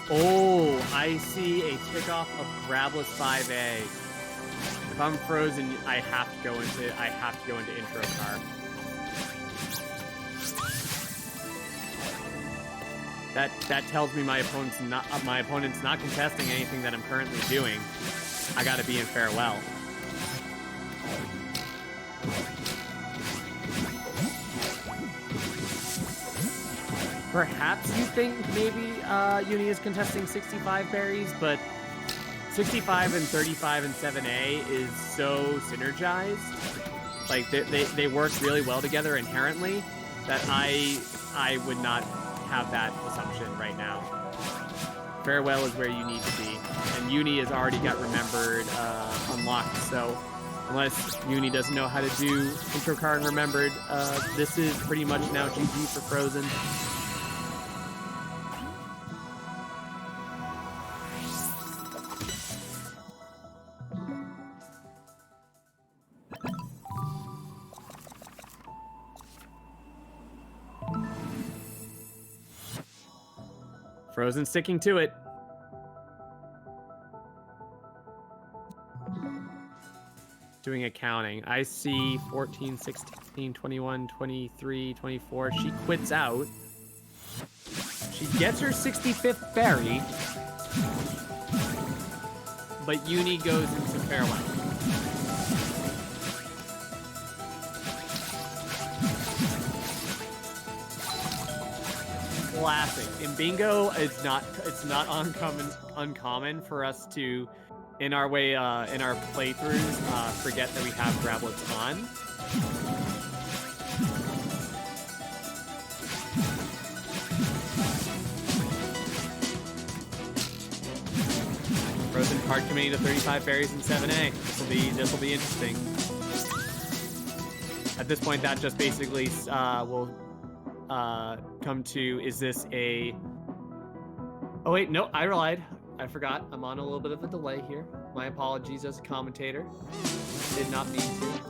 Oh, I see a tick off of Grabless 5A. If I'm frozen, I have to go into intro car. That tells me my opponent's not contesting anything that I'm currently doing. I gotta be in farewell. Perhaps you think maybe Uni is contesting 65 berries, but 65 and 35 and 7A is so synergized. Like they work really well together inherently that I would not have that assumption right now. Farewell is where you need to be, and Uni has already got Remembered unlocked. So unless Uni doesn't know how to do intro card and Remembered, this is pretty much now GG for Frozen. Frozen sticking to it. Doing accounting. I see 14, 16, 21, 23, 24. She quits out. She gets her 65th berry. But Uni goes into farewell. Classic. In bingo, it's not uncommon for us to, in our playthroughs, forget that we have Grablets on. Frozen card committing to 35 berries and 7A. This will be interesting. At this point, that just basically will come to, is this a... Oh wait, no, I lied. I forgot. I'm on a little bit of a delay here. My apologies as a commentator. Did not mean to.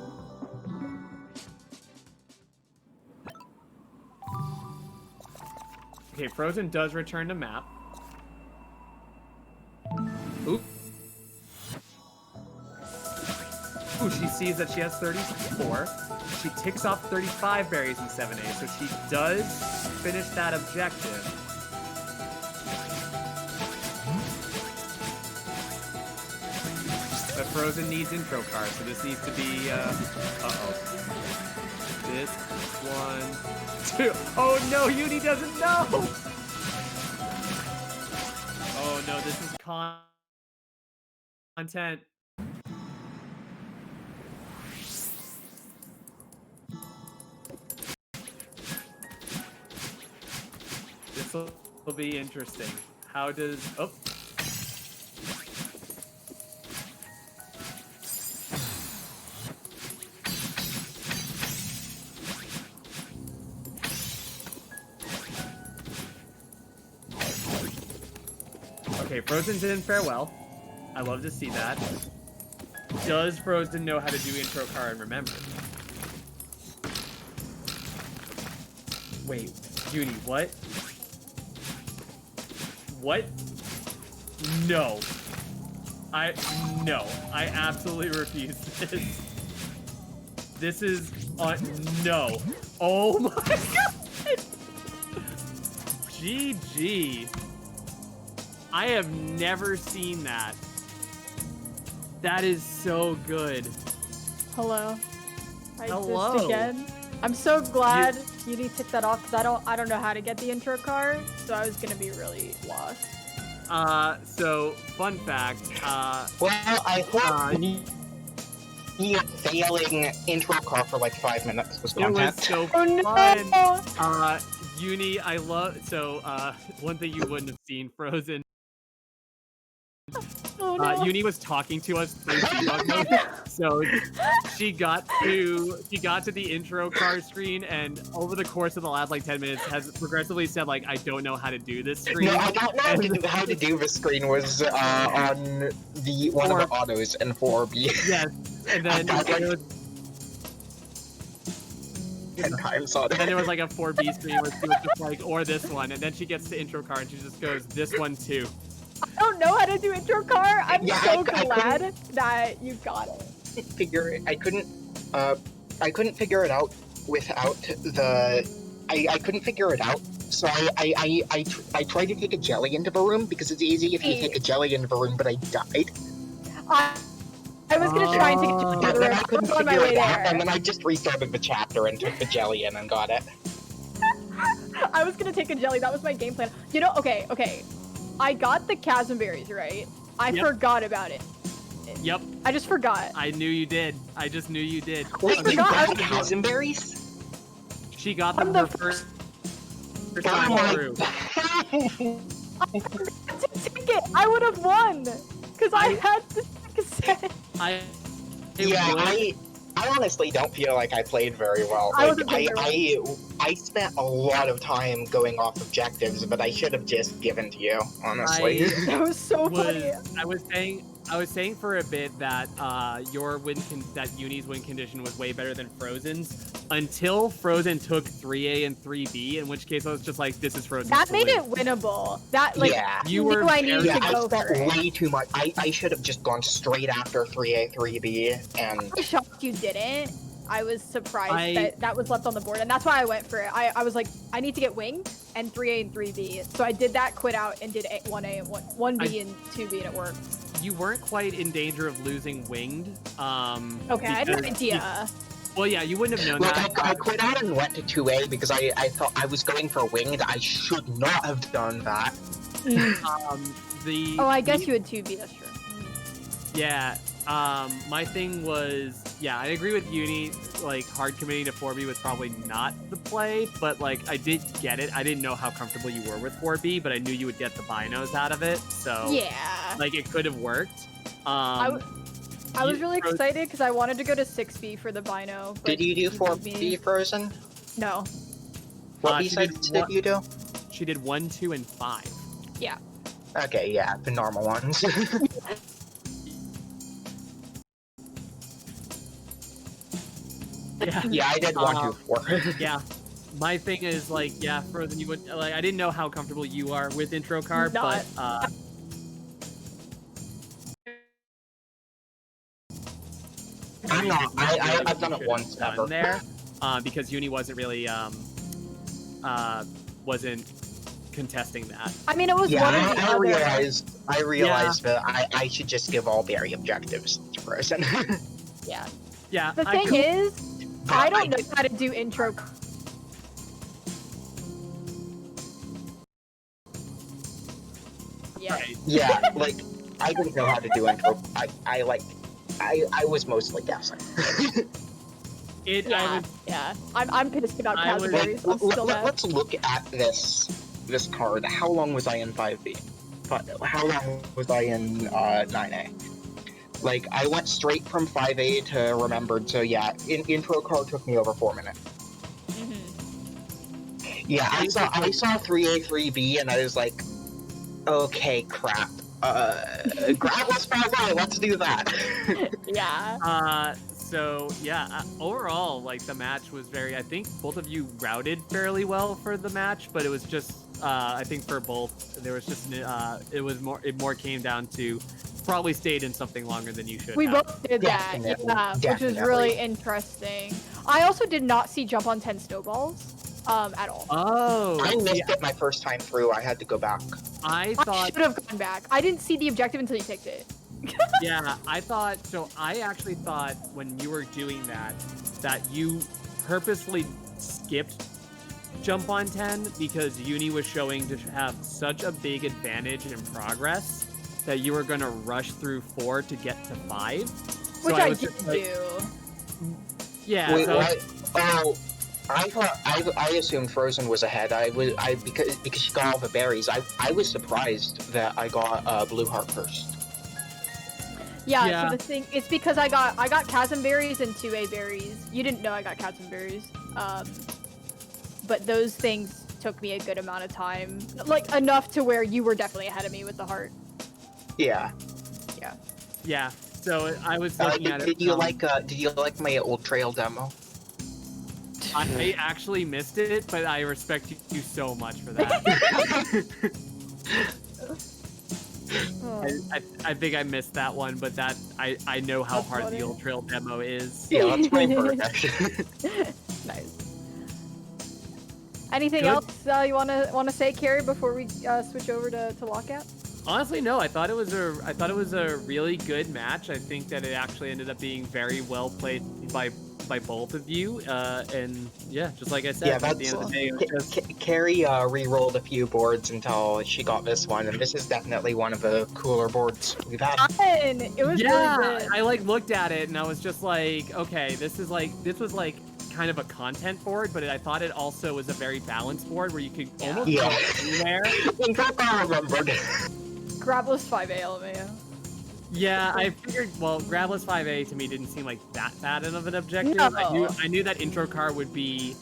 Okay, Frozen does return to map. Oop. Ooh, she sees that she has 34. She ticks off 35 berries in 7A, so she does finish that objective. But Frozen needs intro cards, so this needs to be, uh-oh. This, 1, 2. Oh no, Uni doesn't know! Oh no, this is content. This will be interesting. How does... Oh. Okay, Frozen's in farewell. I love to see that. Does Frozen know how to do intro card and remember? Wait, Uni, what? What? No. No, I absolutely refuse this. This is no. Oh my god. GG. I have never seen that. That is so good. Hello. Hello. Exist again. I'm so glad you took that off because I don't know how to get the intro card, so I was gonna be really lost. So fun fact. Well, I hope you failing intro car for like 5 minutes was It was content. so Oh fun. no! Uni, I love. So one thing you wouldn't have seen, Frozen. Oh no! Uni was talking to us through debug mode, so she got to the intro card screen, and over the course of the last like 10 minutes, has progressively said like, I don't know how to do this screen. No, I don't know how to do this screen was on the one of the autos in 4B. Yes, and then got, like, it was, 10 times on and then there was like a 4B screen where she was just like, or this one, and then she gets to intro card and she just goes, this one too. I don't know how to do intro car. I'm Yeah, so I glad that you got it. I couldn't figure it out without the I couldn't figure it out, so I tried to take a jelly into the room because it's easy if you take a jelly into the room, but I died. I was gonna try and take a jelly And into the then room. I couldn't I was on my figure way it out, and there. then I just restarted the chapter and took the jelly in and got it. I was gonna take a jelly. That was my game plan. You know, okay. I got the chasm berries, right? I forgot about it. Yep. I just forgot. I knew you did. I just knew you did. Wait, I you forgot- got chasm berries? She got them I'm the for first Oh time my through. I forgot to take it. I would have won because I had the cassette. Yeah, I honestly don't feel like I played very well. I Like, wasn't playing very I spent a lot of time going off objectives, but I should have just given to you, honestly. That was so funny. I was saying for a bit that your that Uni's win condition was way better than Frozen's until Frozen took 3A and 3B, in which case I was just like, this is Frozen. That made it winnable. That like Yeah. You knew were I needed very- to I go spent for it. way too much. I should have just gone straight after 3A, 3B, and I'm shocked you didn't. I was surprised that was left on the board, and that's why I went for it. I was like, I need to get winged and 3A and 3B, so I did that, quit out, and did 1A and 1B and 2B, and it worked. You weren't quite in danger of losing Winged. Okay, I had no idea. Well, yeah, you wouldn't have known like that. I quit out and went to 2A because I thought I was going for winged. I should not have done that. Oh, I guess you had 2B, that's true. Yeah, my thing was, yeah, I agree with Uni, like, hard committing to 4B was probably not the play, but, like, I did get it. I didn't know how comfortable you were with 4B, but I knew you would get the binos out of it, so, Yeah. like, it could have worked. I was really excited because I wanted to go to 6B for the bino. but Did you do he 4B beat me. Frozen? No. What she B-sides did did you do? She did 1, 2, and 5. Yeah. Okay, yeah, the normal ones. Yeah. Yeah, I did 1, 2, 4. Yeah. My thing is, like, yeah, Frozen, you would, like, I didn't know how comfortable you are with intro card, Not. but, I'm not. I've done it once done ever. there, because Uni wasn't really, wasn't contesting that. I mean, it was Yeah, one or the I other. realized that I should just give all berry objectives to Frozen. Yeah. Yeah. The I thing could- is, I don't know how to do intro. Yeah. Right. Yeah, like, I didn't know how to do intro. I was mostly guessing. Yeah. Yeah. I'm pissed about I was- Castleberries. I'm still mad. Let's look at this card. How long was I in 5B? How long was I in 9A? Like, I went straight from 5A to Remembered, so yeah, intro card took me over 4 minutes. Yeah, I saw 3A, 3B, and I was like, okay, crap. Gravel's 5A, let's do that. Yeah. So yeah, overall, like, the match was very, I think both of you routed fairly well for the match, but it was just, I think for both, there was just, it more came down to probably stayed in something longer than you should We have. both did that, Definitely, yeah, which was really interesting. I also did not see jump on 10 snowballs at all. Oh, I missed it my first time through. I had to go back. I I should have gone back. I didn't see the objective until you picked it. Yeah, I actually thought when you were doing that you purposely skipped jump on 10 because Uni was showing to have such a big advantage in progress that you were going to rush through 4 to get to 5. Which So I was did just like, do. Yeah. Wait, So, what? Oh, I assumed Frozen was ahead. Because she got all the berries. I was surprised that I got Blue Heart first. Yeah, so the thing, it's because I got chasm berries and 2A berries. You didn't know I got chasm berries. But those things took me a good amount of time. Like, enough to where you were definitely ahead of me with the heart. Yeah. Yeah. Yeah. So I was looking at it. Did you like my old trail demo? I actually missed it, but I respect you so much for that. I think I missed that one, but I know how That's hard funny. the old trail demo is. Yeah, that's my bird, actually. Nice. Anything Good. else you wanna say, Carrie, before we switch over to lockout? Honestly, no. I thought it was a really good match. I think that it actually ended up being very well played by both of you. And yeah, just like I said, Yeah, at the end of the day, it was just, Carrie re-rolled a few boards until she got this one, and this is definitely one of the cooler boards we've had. Fun! It was yeah. really good. I like looked at it and I was just like, okay, this was like kind of a content board, but I thought it also was a very balanced board where you could almost go anywhere. I remembered. Grabless 5A LMAO. Yeah, I figured. Well, Grabless 5A to me didn't seem like that bad of an objective. No. I knew that intro car would be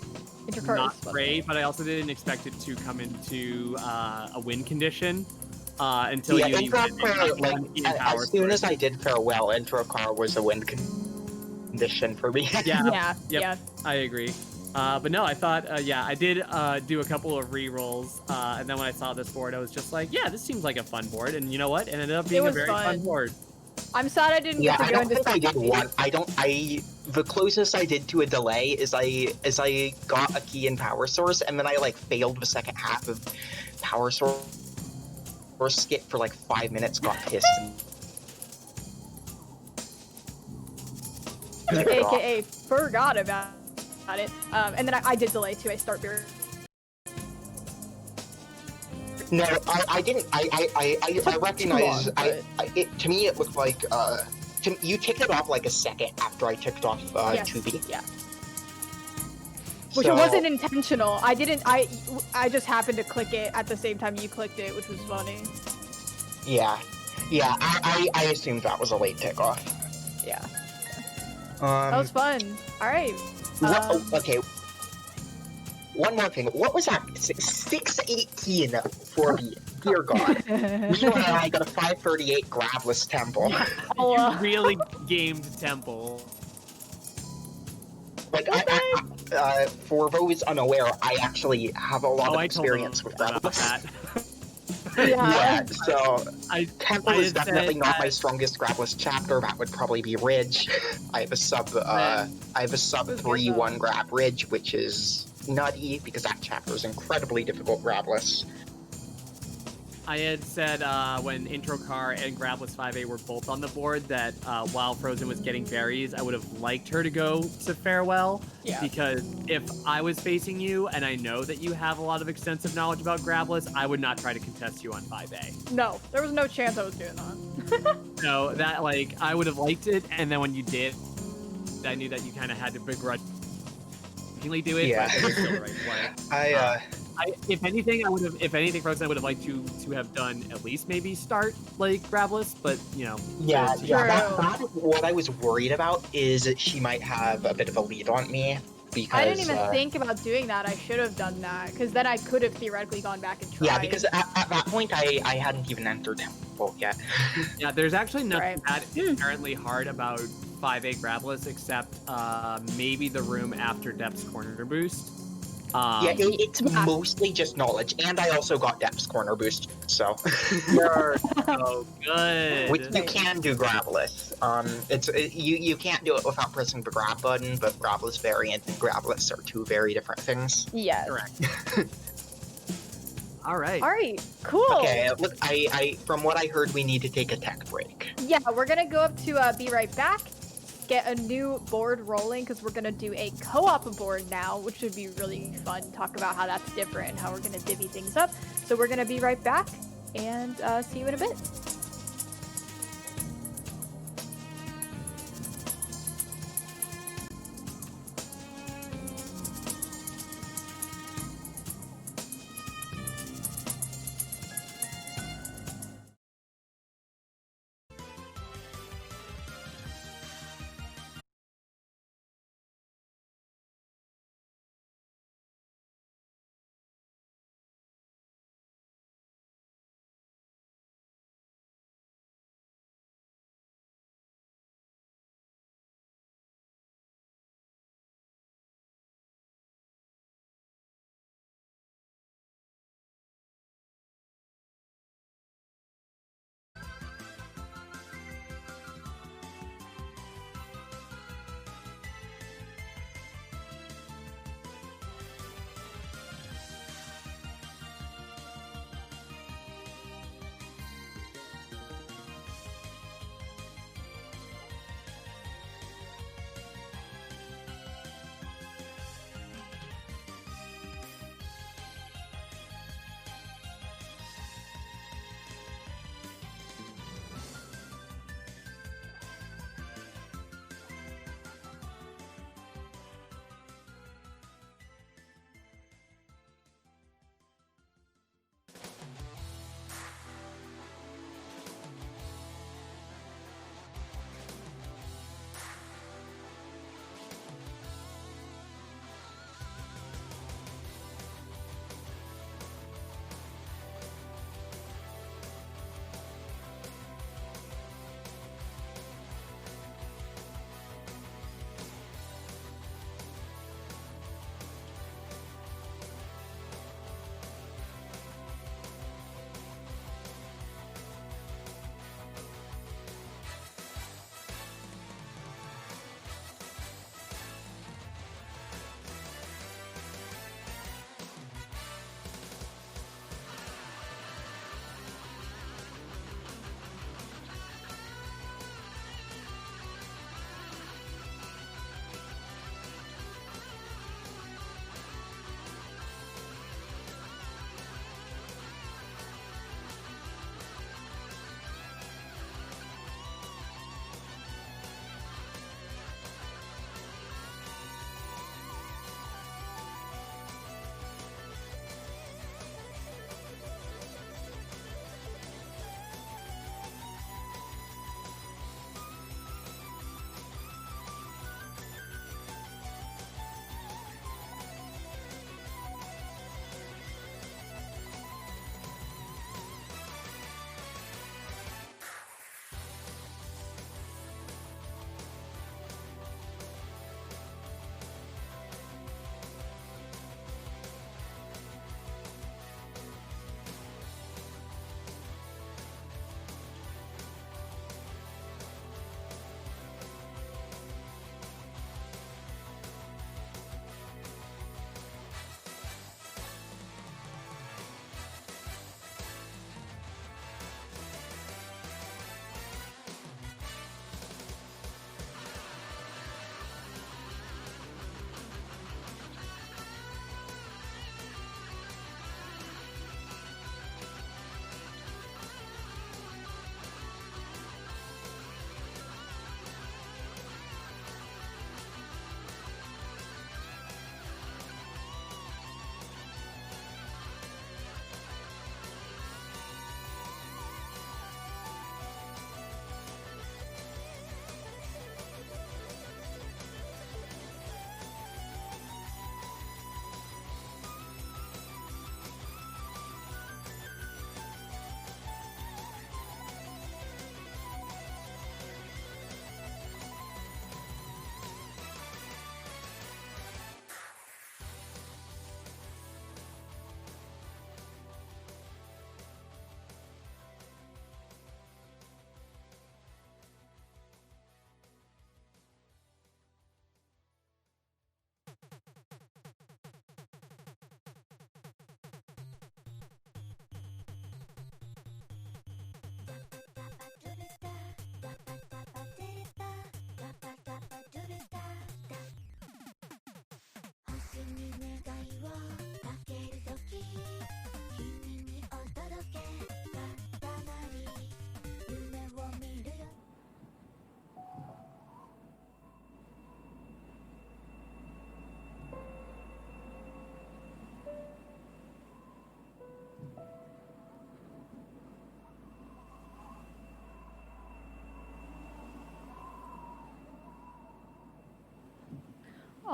Intercart not was fun. great, but I also didn't expect it to come into a win condition until Yeah, you intro even car, like, power as soon source. as I did farewell, intro car was a win condition for me. Yeah, Yeah. I agree. But no, I thought, I did do a couple of re-rolls, and then when I saw this board, I was just like, yeah, this seems like a fun board, and you know what? It ended up being a was very fun board. I'm sad I didn't Yeah, get I to go don't into think I did strategy. one. The closest I did to a delay is I got a key in power source, and then I like failed the second half of power source skip for like 5 minutes, got pissed. AKA forgot about it. And then I did delay too. I start beer. No, I didn't. I recognize. To me, it looked like you ticked it off like a second after I ticked off Yes, 2B. yeah. Which it wasn't intentional. I didn't. I just happened to click it at the same time you clicked it, which was funny. Yeah. I assumed that was a late tick off. Yeah. That was fun. All right. Okay. One more thing. What was that? 618 for me. Dear God. Meanwhile, I got a 538 grabless temple. You really gamed Temple. Like, for those unaware, I actually have a lot of experience with grabless. Yeah, so Temple is definitely not my strongest grabless chapter. That would probably be Ridge. I have a sub 3-1 grab Ridge, which is nutty because that chapter is incredibly difficult grabless. I had said when Intro Car and Grabless 5A were both on the board that while Frozen was getting berries, I would have liked her to go to Farewell. Yeah. Because if I was facing you and I know that you have a lot of extensive knowledge about Grabless, I would not try to contest you on 5A. No, there was no chance I was doing that. No, that, like, I would have liked it, and then when you did, I knew that you kind of had to begrudgingly do it, Yeah. but it was still the right play. If anything, Frozen, I would have liked to have done at least maybe start like Grabless, but you know. Yeah. True. What I was worried about is that she might have a bit of a lead on me because I didn't even think about doing that. I should have done that because then I could have theoretically gone back and tried. Yeah, because at that point I hadn't even entered Temple yet. Yeah, there's actually nothing Right. that inherently hard about 5A Grabless except maybe the room after Depth's Corner Boost. Yeah, it's Yeah. mostly just knowledge, and I also got Depth's Corner boost, so You're so which good. you Right. can do grabless. You can't do it without pressing the grab button, but grabless variant and grabless are two very different things. Yes. Correct. All right. All right. Cool. Okay, look, I from what I heard, we need to take a tech break. Yeah, we're gonna go up to Be Right Back, get a new board rolling because we're gonna do a co-op board now, which would be really fun. Talk about how that's different and how we're gonna divvy things up. So we're gonna be right back and see you in a bit.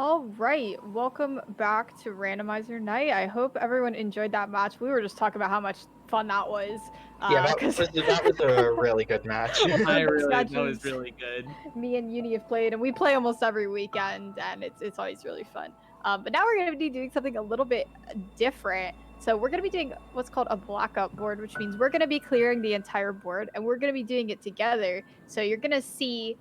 All right, welcome back to Randomizer Night. I hope everyone enjoyed that match. We were just talking about how much fun that was. Yeah, that 'Cause was a really good match. One of the best That was matches really good. me and Uni have played, and we play almost every weekend, and it's always really fun. But now we're going to be doing something a little bit different. So we're going to be doing what's called a blackout board, which means we're going to be clearing the entire board, and we're going to be doing it together. So you're going to see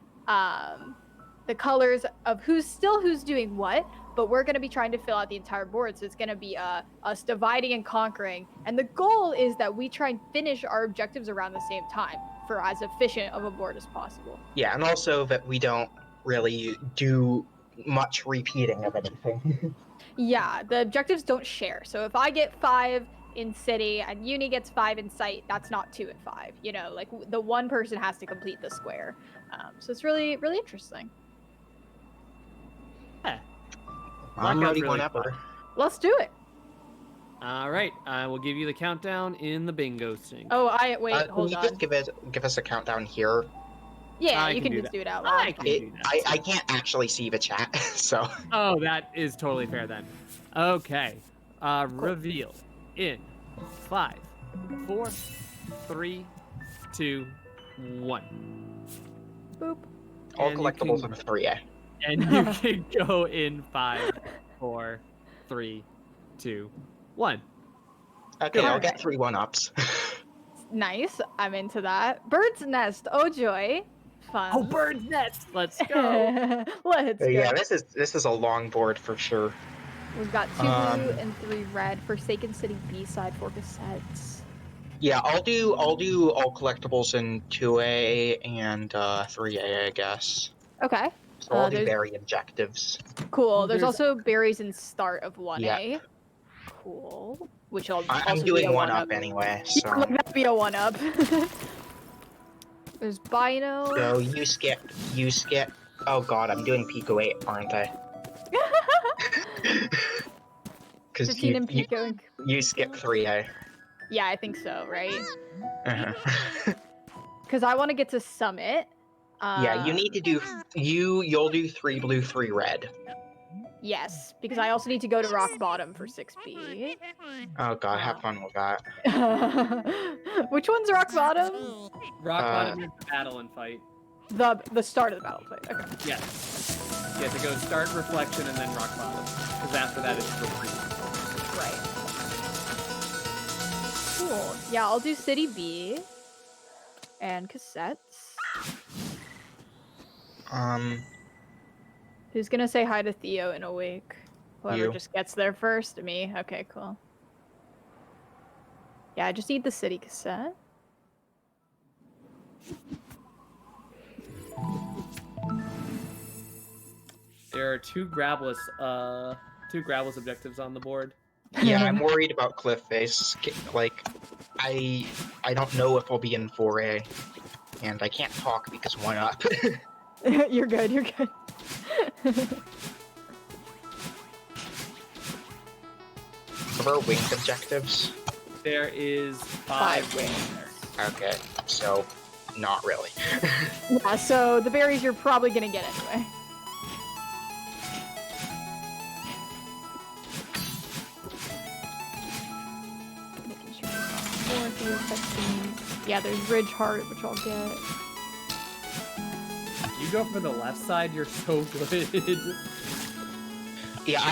the colors of who's doing what, but we're going to be trying to fill out the entire board. So it's going to be us dividing and conquering. And the goal is that we try and finish our objectives around the same time for as efficient of a board as possible. Yeah, and also that we don't really do much repeating of anything. Yeah, the objectives don't share. So if I get 5 in city and Uni gets 5 in sight, that's not 2 and 5. You know, like the one person has to complete the square. So it's really, really interesting. Yeah. I'm ready really whenever. Let's do it. All right, I will give you the countdown in the bingo sync. Oh, wait, Can hold you on. just give us a countdown here? Yeah, I you can can do just that. do it out loud. I can do that. I can't actually see the chat, so. Oh, that is totally fair then. Okay, reveal in 5, 4, 3, 2, 1. Boop. All And you collectibles can- in 3A. And you can go in 5, 4, 3, 2, 1. Okay, I'll Alright. get 3 1-ups. Nice. I'm into that. Bird's nest. Oh joy. Fun. Oh, bird's nest! Let's go! Let's go. Yeah, this is a long board for sure. We've got 2 blue and 3 red. Forsaken City B-side, 4 cassettes. Yeah, I'll do all collectibles in 2A and 3A, I guess. Okay. So I'll do there's- berry objectives. Cool. Oh, There's there's- also berries in start of 1A. Yeah. Cool. Which I'll I'm also doing be a 1-up anyway, so. Let that be a 1-up. There's Bino. So you skip. Oh god, I'm doing Pico 8, aren't I? 'Cause 15 and Pico. you skip 3A. Yeah, I think so, right? Uh-huh. Because I want to get to Summit. Yeah, you need to do. You'll do 3 blue, 3 red. Yes, because I also need to go to Rock Bottom for 6B. Oh god, have fun with that. Which one's Rock Bottom? Rock bottom is the battle and fight. The start of the battle plate. Okay. Yes. You have to go start reflection and then rock bottom. Because after that it's retreat. Right. Cool. Yeah, I'll do City B. And cassettes. Who's gonna say hi to Theo in a week? Whoever You. just gets there first. Me? Okay, cool. Yeah, I just need the city cassette. There are 2 grabless objectives on the board. Yeah, I'm worried about Cliff Face. Like, I don't know if I'll be in 4A, and I can't talk because 1-up. You're good, you're good. What are winged objectives? There is 5 wings. Okay, so not really. Yeah, so the berries you're probably gonna get anyway. Making sure there's not more through cutscenes. Yeah, there's Ridge Heart, which I'll get. You go for the left side, you're so good. Yeah,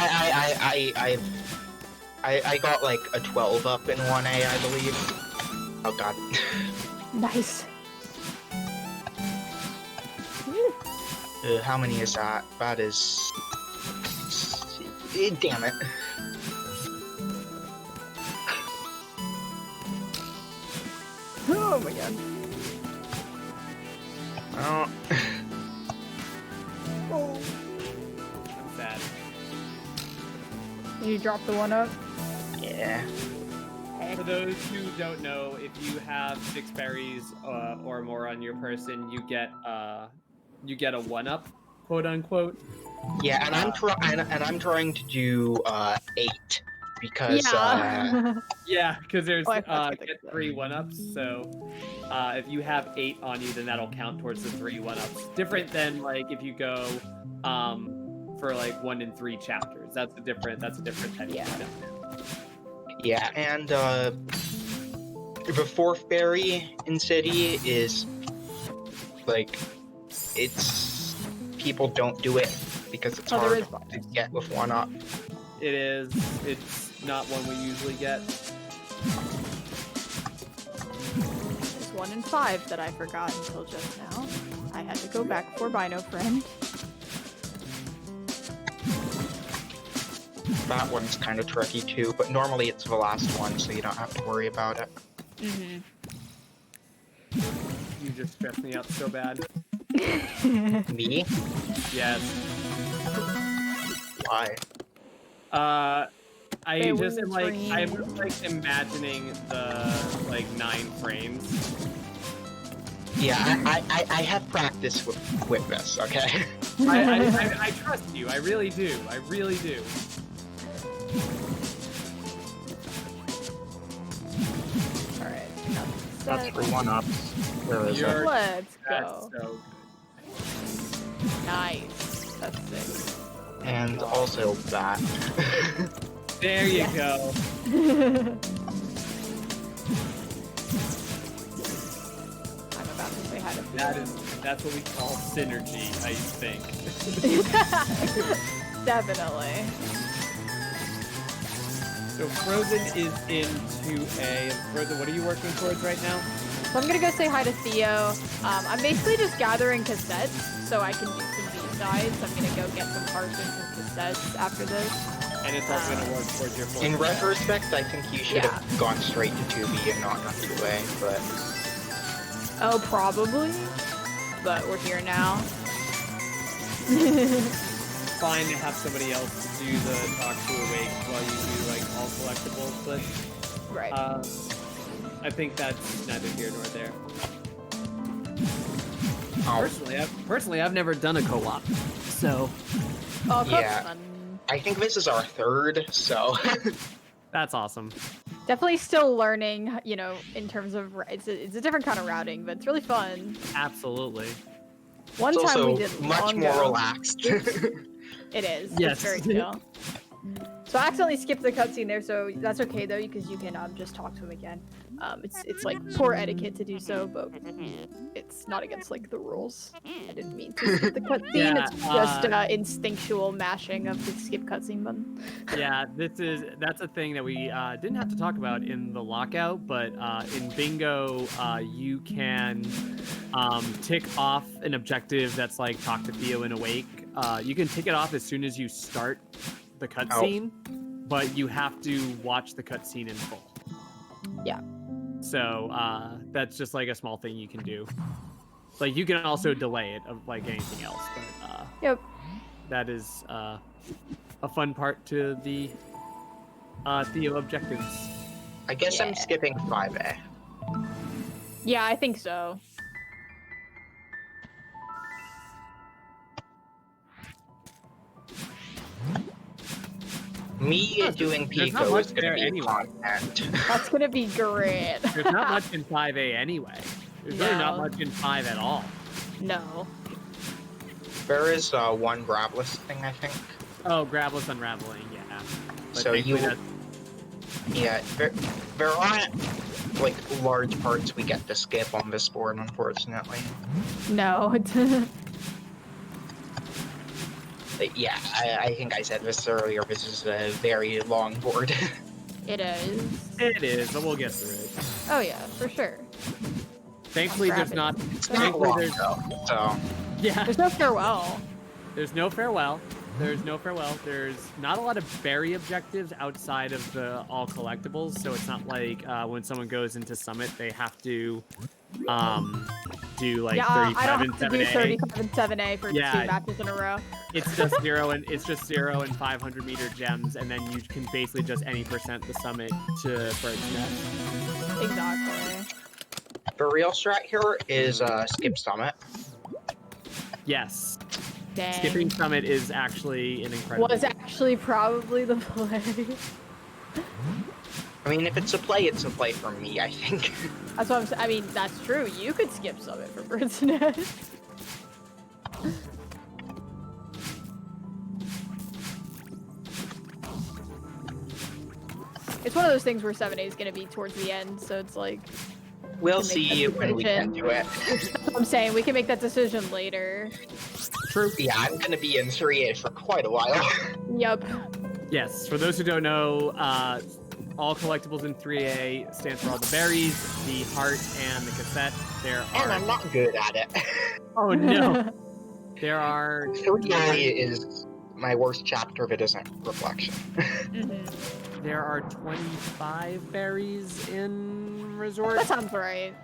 I got like a 12 up in 1A, I believe. Oh god. Nice. How many is that? That is... Damn it. Oh my god. Oh. I'm sad. You dropped the 1-up? Yeah. For those who don't know, if you have 6 berries or more on your person, you get a 1-up, quote unquote. Yeah, and I'm trying to do 8 because Yeah. Yeah, because there's Oh, I forgot to get think of 3 1-ups. So if you have 8 on you, then that'll count towards the 3 1-ups. Different than like if you go for like 1 and 3 chapters. That's a different type of content. Yeah, and the fourth berry in city is like people don't do it because it's hard to get with 1-up. It is. It's not one we usually get. There's 1 and 5 that I forgot until just now. I had to go back for Bino Friend. That one's kind of tricky too, but normally it's the last one, so you don't have to worry about it. Mm-hmm. You just stress me out so bad. Me? Yes. Why? I'm imagining the 9 frames. Yeah, I have practice with this, okay? I trust you. I really do. I really do. Alright. That's for 1-ups. Where is it? Let's go. That's so good. Nice. That's sick. And also that. There you go. I'm about to say hi to That's what we call synergy, I think. Definitely. So Frozen is in 2A. Frozen, what are you working towards right now? So I'm gonna go say hi to Theo. I'm basically just gathering cassettes so I can do some B-sides. I'm gonna go get some parts and some cassettes after this. And it's all gonna work towards your 4th. In retrospect, I think you should have gone straight to 2B and not gone 2A, but... Oh, probably. But we're here now. Fine to have somebody else do the talk to awake while you do all collectibles, but right. I think that's neither here nor there. Oh. Personally, I've never done a co-op, so Oh, yeah. fun. I think this is our 3rd, so... That's awesome. Definitely still learning, in terms of it's a different kind of routing, but it's really fun. Absolutely. One it's time also we did much more relaxed. It is. Yes. It's very chill. So I accidentally skipped the cutscene there, so that's okay though, because you can just talk to him again. It's like poor etiquette to do so, but it's not against the rules. I didn't mean to skip the cutscene. Yeah, it's just instinctual mashing of the skip cutscene button. Yeah, that's a thing that we didn't have to talk about in the lockout, but in Bingo, you can tick off an objective that's like talk to Theo and awake. You can tick it off as soon as you start the cutscene, but you have to watch the cutscene in full. Yeah. So that's just a small thing you can do. You can also delay it like anything else, but yep. That is a fun part to the Theo objectives. I guess I'm skipping 5A. Yeah, I think so. Me doing Pico is going to be anyway. content. That's gonna be great. There's not much in 5A anyway. There's really not much in 5 at all. No. There is one grabless thing, I think. Oh, grabless unraveling, yeah. But so yeah, there aren't large parts we get to skip on this board, unfortunately. No. Yeah, I think I said this earlier. This is a very long board. It is. It is, but we'll get through it. Oh yeah, for sure. Thankfully, there's not. It's not long though, so. Yeah. There's no farewell. There's no farewell. There's no farewell. There's not a lot of berry objectives outside of the all collectibles, so it's not like when someone goes into Summit, they have to do 35 I don't have and to 7A. do 35 and 7A for 2 matches in a row. It's just 0 and 500 meter gems, and then you can basically just any percent the Summit to Bird's Nest. Exactly. The real strat here is skip Summit. Yes. Dang. Skipping Summit is actually an incredible. Was actually probably the play. I mean, if it's a play, it's a play for me, I think. That's what I'm saying. I mean, that's true. You could skip Summit for Bird's Nest. one of those things where 7A is gonna be towards the end, so it's like. We'll see when we can do it. That's what I'm saying, we can make that decision later. True. Yeah, I'm gonna be in 3A for quite a while. Yep. Yes, for those who don't know, all collectibles in 3A stand for all the berries, the heart, and the cassette. There are. And I'm not good at it. Oh no. There are. 3A is my worst chapter if it isn't Reflection. There are 25 berries in Resort. That sounds right.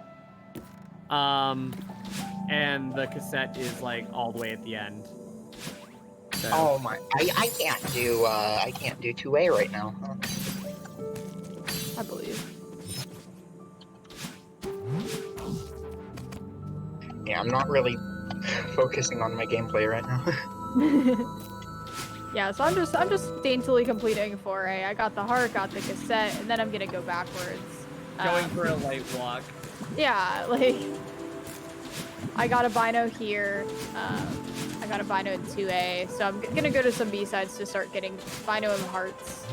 And the cassette is like all the way at the end. So. Oh my! I can't do 2A right now. Huh? I believe. Yeah, I'm not really focusing on my gameplay right now. Yeah, so I'm just daintily completing 4A. I got the heart, got the cassette, and then I'm gonna go backwards. Going for a light walk. Yeah, like I got a Bino here. I got a Bino in 2A, so I'm gonna go to some B-sides to start getting Bino and hearts.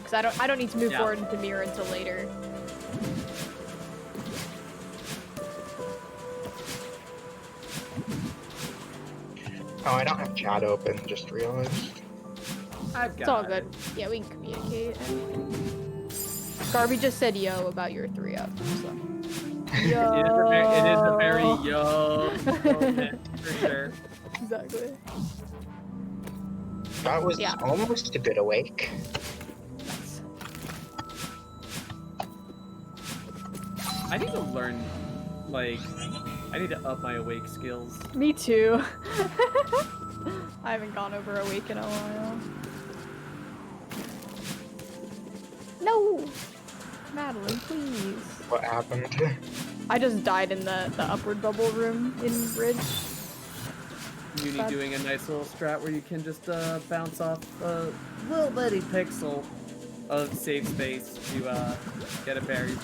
Because I don't need to move forward into Mirror until later. Oh, I don't have chat open, just realized. It's all good. Yeah, we can communicate. Garby just said yo about your 3-up. So. Yo. It is a very yo moment, for sure. Exactly. That was almost a good awake. Nice. I need to learn, like, I need to up my awake skills. Me too. I haven't gone over awake in a while. No! Madeline, please. What happened? I just died in the upward bubble room in Bridge. Uni doing a nice little strat where you can just bounce off a little bitty pixel of safe space to get a berry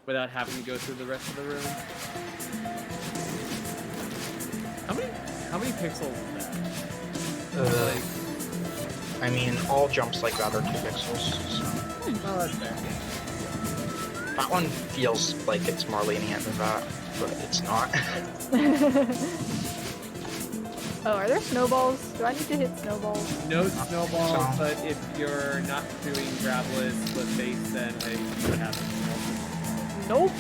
without having to go through the rest of the room. How many pixels is that? I mean, all jumps like that are 2 pixels. So. Oh, that's fair. That one feels like it's more lenient than that, but it's not. Oh, are there snowballs? Do I need to hit snowballs? No snowballs, but if you're not doing gravelous flip face, then hey, what happens? Nope.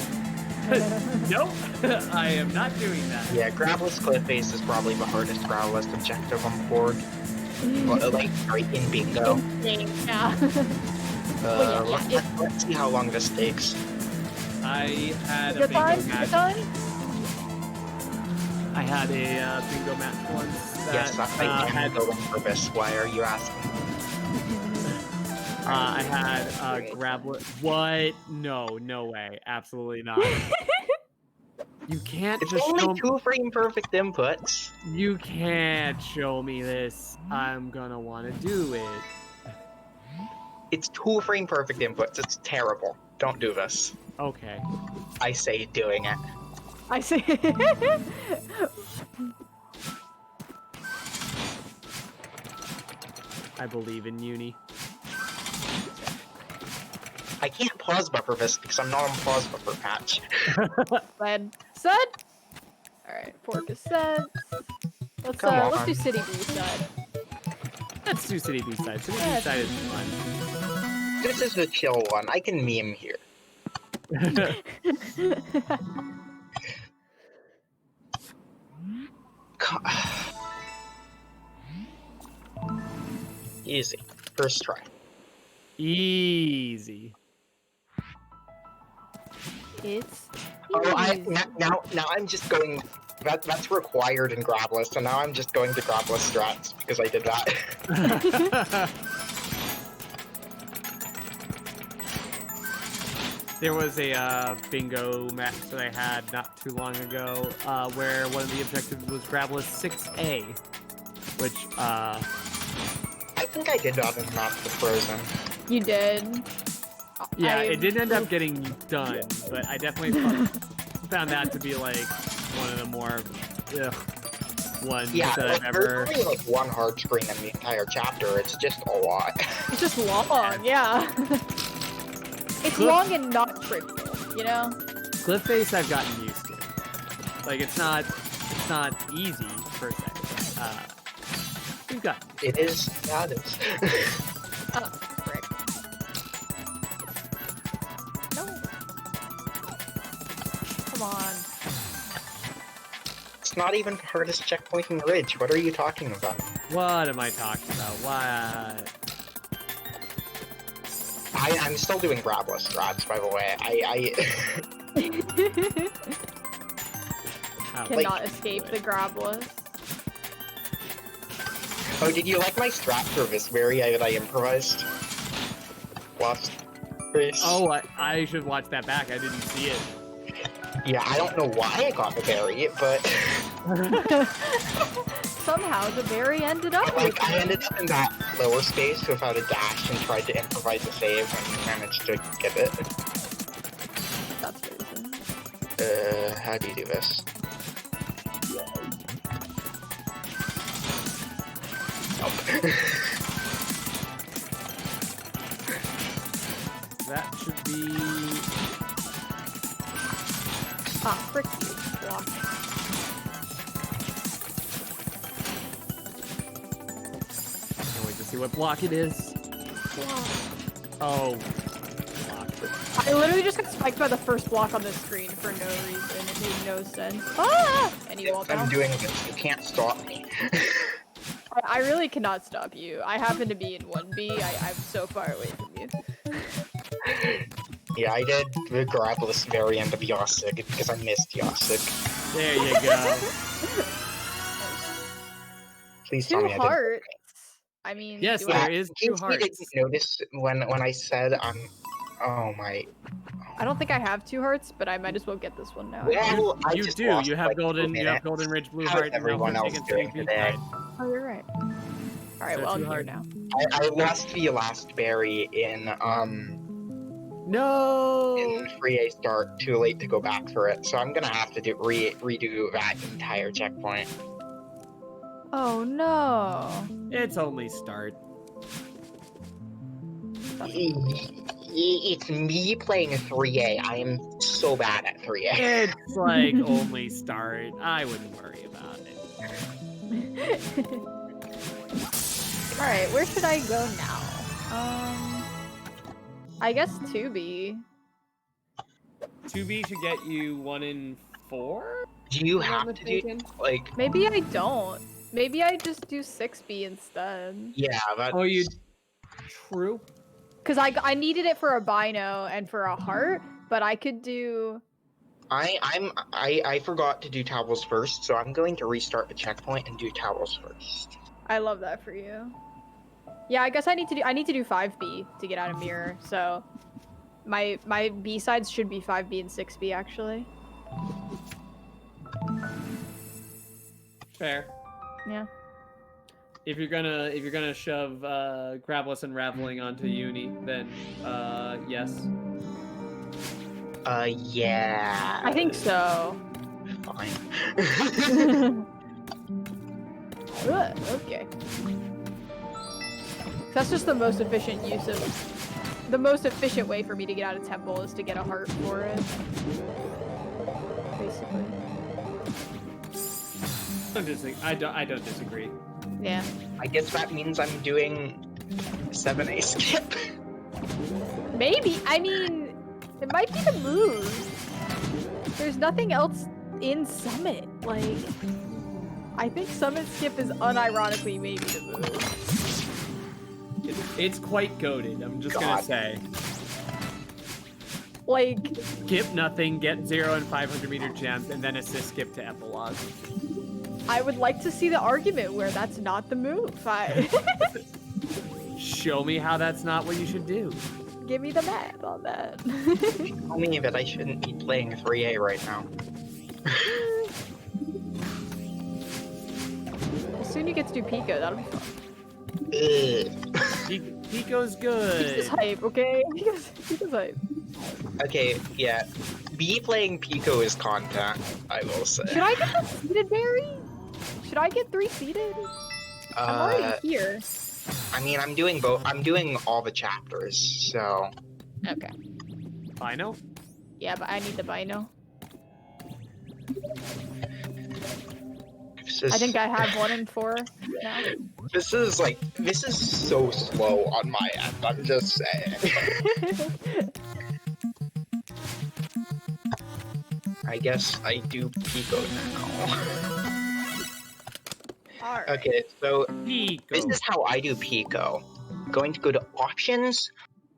Nope, I am not doing that. Yeah, gravelous cliff face is probably the hardest gravelous objective on the board. Like, right in bingo. Yeah. Let's see how long this takes. I had a bingo match. I had a bingo match once. Yes, I had the one purpose. Why are you asking? I had gravelous. What? No way. Absolutely not. You can't it's just only 2 frame perfect inputs. You can't show me this. I'm gonna want to do it. It's 2 frame perfect inputs. It's terrible. Don't do this. Okay. I say doing it. I see. I believe in Uni. I can't pause buffer this because I'm not on pause buffer patch. Lead set. All right, 4 cassettes. Let's do City B side. Let's do City B side. City B side is fun. This is the chill one. I can meme here. Easy. First try. Easy. It's now I'm just going. That's required in Gravelous, so now I'm just going to Gravelous strats because I did that. There was a bingo match that I had not too long ago where one of the objectives was Gravelous 6A, which I think I did that in Map the Frozen. You did. Yeah, it didn't end up getting done, but I definitely found that to be like one of the more ones Yeah, that like, I've there's ever. only like one hard screen in the entire chapter. It's just a lot. It's just long, yeah. It's long and not trivial, you know? Cliff Face I've gotten used to. Like it's not easy per se. We've got It is. Yeah, it is. Oh, frick. No. Come on. It's not even the hardest checkpoint in the Ridge. What are you talking about? What am I talking about? What? I'm still doing grabless strats, by the way. Cannot escape the grabless. Oh, did you like my strat for Visberry that I improvised? Last race? Oh, I should watch that back. I didn't see it. Yeah, I don't know why I got the berry, but... Somehow the berry ended up like, with I ended up in that lower space without a dash and tried to improvise a save and managed to get it. That's reason. How do you do this? Oh. That should be. Ah, frick you. Block. Can't wait to see what block it is. Block. Oh, block. I literally just got spiked by the first block on the screen for no reason. It made no sense. Ah! And you walk I'm out. doing this. You can't stop me. I really cannot stop you. I happen to be in 1B. I'm so far away from you. Yeah, I did the grabless variant of Yasig because I missed Yasig. There you go. Please tell Two me I didn't. hearts. I mean, Yes, do I- there is In two case you hearts. didn't notice when I said I'm. Oh my. I don't think I have 2 hearts, but I might as well get this one now. Well, I You just do. lost, You have like, 2 golden. You have minutes. golden ridge blue How's heart. And everyone Alpha else Chicken doing Beef today? Tide. Oh, you're right. All right, So well, I'm two here hearts. now. I lost the last berry in No. 3A start. Too late to go back for it, so I'm gonna have to redo that entire checkpoint. Oh no. It's only start. It's me playing a 3A. I am so bad at 3A. It's like only start. I wouldn't worry about it. All right, where should I go now? I guess 2B. 2B should get you 1 in 4. Do you If I'm have not to do mistaken. like? Maybe I don't. Maybe I just do 6B instead. Yeah, that's... Oh, you. True. Cause I needed it for a bino and for a heart, but I could do. I forgot to do towels first, so I'm going to restart the checkpoint and do towels first. I love that for you. Yeah, I guess I need to do 5B to get out of mirror. So my B sides should be 5B and 6B actually. Fair. Yeah. If you're gonna shove Grabless and Raveling onto Uni, then yes. Yeah. I think so. Fine. Okay. That's just the most efficient use of. The most efficient way for me to get out of temple is to get a heart for it. Basically. I don't disagree. Yeah. I guess that means I'm doing 7A skip. Maybe. I mean, it might be the moves. There's nothing else in Summit. Like, I think Summit skip is unironically maybe the move. It's quite goated. I'm just gonna say. Like, Skip nothing, get 0 and 500-meter gems, and then assist skip to epilogue. I would like to see the argument where that's not the move. Show me how that's not what you should do. Give me the math on that. Tell me that I shouldn't be playing 3A right now. Well, soon you get to do Pico. That'll be fun. Pico's Pico's good. hype, okay? Pico's hype. Okay, yeah. B playing Pico is content, I will say. Should I get the seeded berry? Should I get 3 seated? I'm already here. I mean, I'm doing both. I'm doing all the chapters, so. Okay. Final? Yeah, but I need the bino. I think I have 1 and 4 now. This is so slow on my end. I'm just saying. I guess I do Pico now. Alright. Okay, so Pico. this is how I do Pico. Going to go to Options,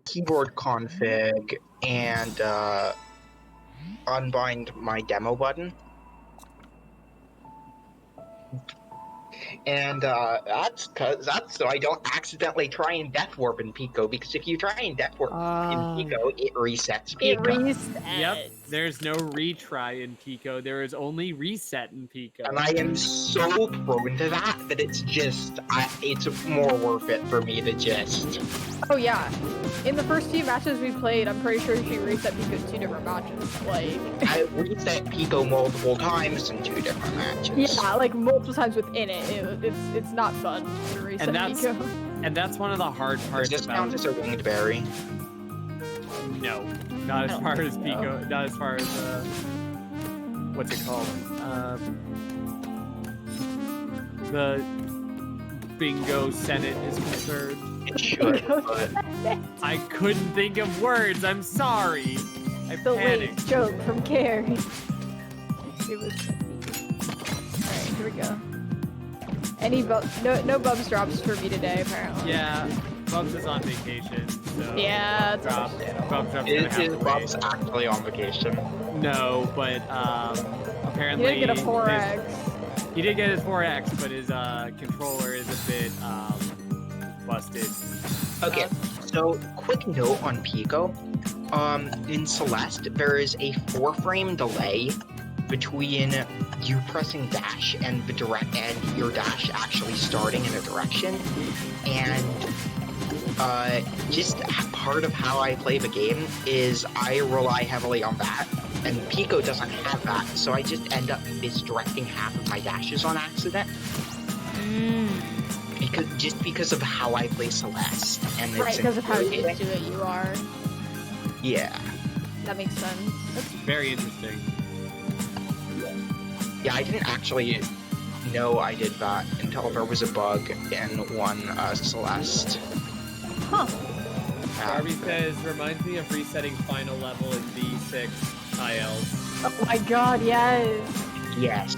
Keyboard Config, and unbind my demo button. And that's so I don't accidentally try and death warp in Pico, because if you try and death warp in Pico, it resets Pico. It resets. Yep, there's no retry in Pico. There is only reset in Pico. And I am so prone to that it's just, it's more worth it for me to just... Oh yeah. In the first few matches we played, I'm pretty sure she reset Pico 2 different matches. Like... I reset Pico multiple times in 2 different matches. Yeah, like multiple times within it. It's not fun to reset Pico. And that's one of the hard parts Does this about... count as a winged berry? No. Not as far as Pico, not as far as, what's it called? The Bingo Senate is concerned. It should, but... I couldn't think of words, I'm sorry. I The panicked. late joke from Carrie. It was... Alright, here we go. No Bubs drops for me today, apparently. Yeah, Bubs is on vacation, so... Yeah, it's Bubs understandable. Bubs gonna have Is to Bob's wait. actually on vacation? No, but, He apparently... didn't get a 4X. He did get his 4X, but his controller is a bit busted. Okay, so quick note on Pico. In Celeste, there is a 4-frame delay between you pressing dash and your dash actually starting in a direction, and just part of how I play the game is I rely heavily on that, and Pico doesn't have that, so I just end up misdirecting half of my dashes on accident. Because of how I play Celeste, and Right, it's because of how infuriating. used to it you are. Yeah. That makes sense. That's very interesting. Yeah, I didn't actually know I did that until there was a bug in one Celeste. Huh. Barbie says, reminds me of resetting final level in V6 ILs. Oh my god, yes. Yes.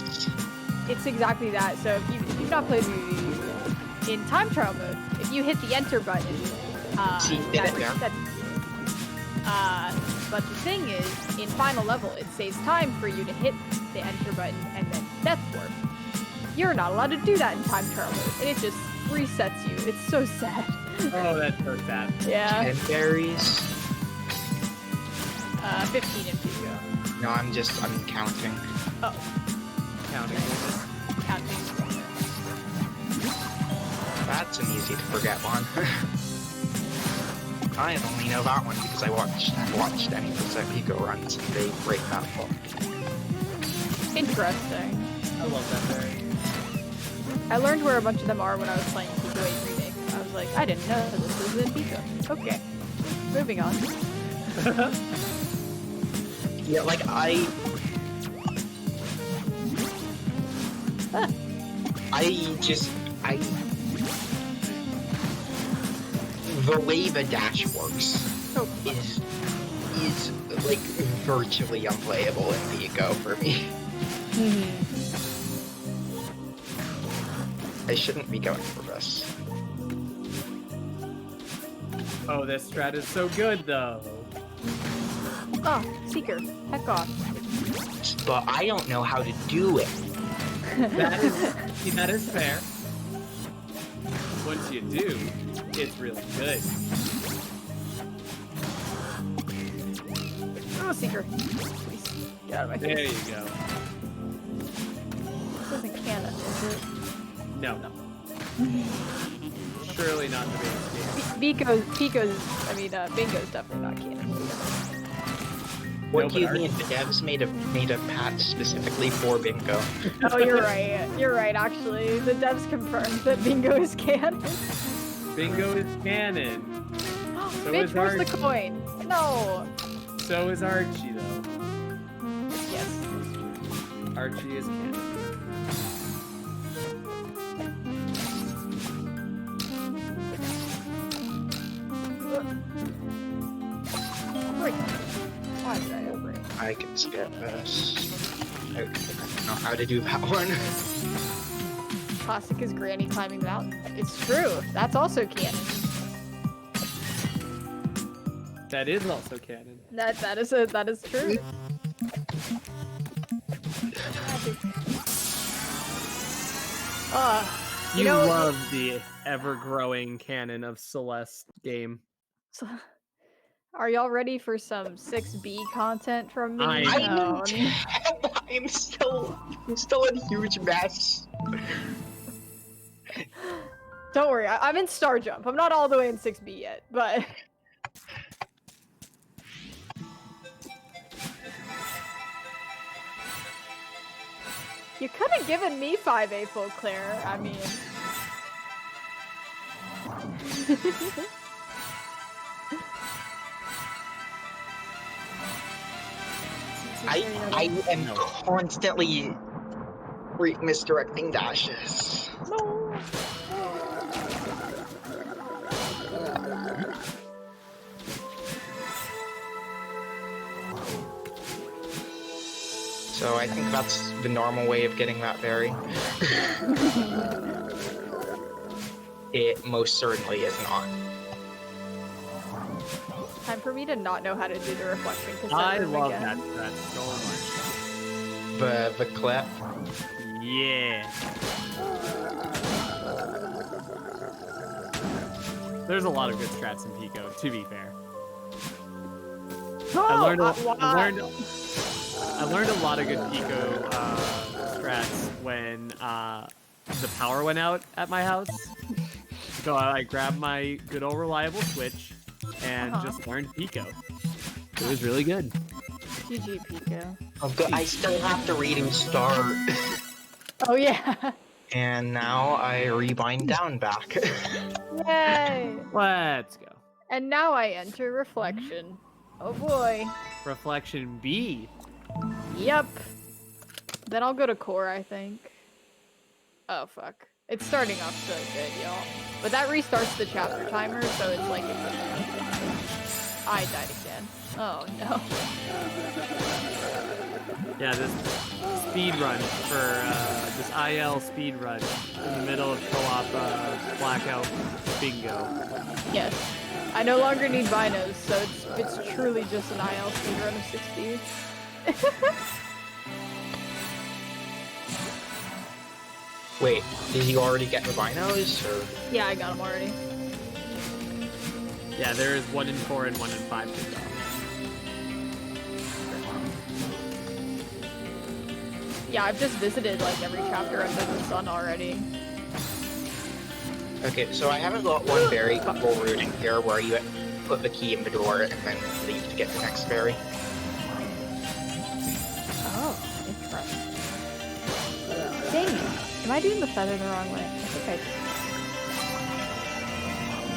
It's exactly that. So if you've not played in time trial mode, if you hit the enter button, See, did it there. But the thing is, in final level, it saves time for you to hit the enter button and then death warp. You're not allowed to do that in time trial mode, and it just resets you. It's so sad. Oh, that's so sad. Yeah. 10 berries? 15 in Pico. No, I'm counting. Oh, Counting. counting. That's an easy to forget one. I only know that one because I watched any percent Pico runs, and they break that book. Interesting. I love that berry. I learned where a bunch of them are when I was playing Pico 8 Remake. I was like, I didn't know this was in Pico. Okay. Moving on. Yeah, like the way the dash works is like virtually unplayable in Pico for me. I shouldn't be going for this. Oh, this strat is so good, though. Oh, Seeker. Heck off. But I don't know how to do it. That is fair. Once you do, it's really good. Oh, Seeker. Please. Get out of my face. There you go. This isn't canon, is it? No. Surely not the biggest game. Bingo's definitely not canon. What do you mean the devs made a patch specifically for Bingo? Oh, you're right. You're right, actually. The devs confirmed that Bingo is canon. Bingo is canon. So Bitch, is where's the Archie. coin? No. So is Archie, though. Yes. Archie is canon. Why did I overrate? I can skip this. I don't know how to do that one. Classic is Granny climbing the mountain. It's true. That's also canon. That is also canon. That is true. You know, love the ever-growing canon of Celeste game. So, are y'all ready for some 6B content from me? I'm still in a huge mess. Don't worry, I'm in Star Jump. I'm not all the way in 6B yet, but... You could have given me 5A full Claire, I mean... I am constantly misdirecting dashes. No. So I think that's the normal way of getting that berry. It most certainly is not. Time for me to not know how to do the reflection cassette I room love again. that so The clip. much. Yeah. There's a lot of good strats in Pico, to be fair. Oh, I learned a lot of good Pico strats when the power went out at my house. So I grabbed my good old reliable Switch and just learned Pico. It was really good. GG Pico. Oh, good. I still have to read and start. Oh yeah. And now I rebind down back. Yay! Let's go. And now I enter reflection. Oh boy. Reflection B. Yep. Then I'll go to core, I think. Oh fuck. It's starting off so good, y'all. But that restarts the chapter timer, so it's like... I died again. Oh no. Yeah, this speed run for this IL speed run in the middle of co-op blackout bingo. Yes. I no longer need binos, so it's truly just an IL speedrun of 6B. Wait, did you already get the binos, or? Yeah, I got them already. Yeah, there is 1 in 4 and 1 in 5 to go. Yeah, I've just visited like every chapter under the sun already. Okay, so I haven't got one berry couple routing here where you put the key in the door and then leave to get the next berry. Oh, interesting. Dang it. Am I doing the feather the wrong way? I think I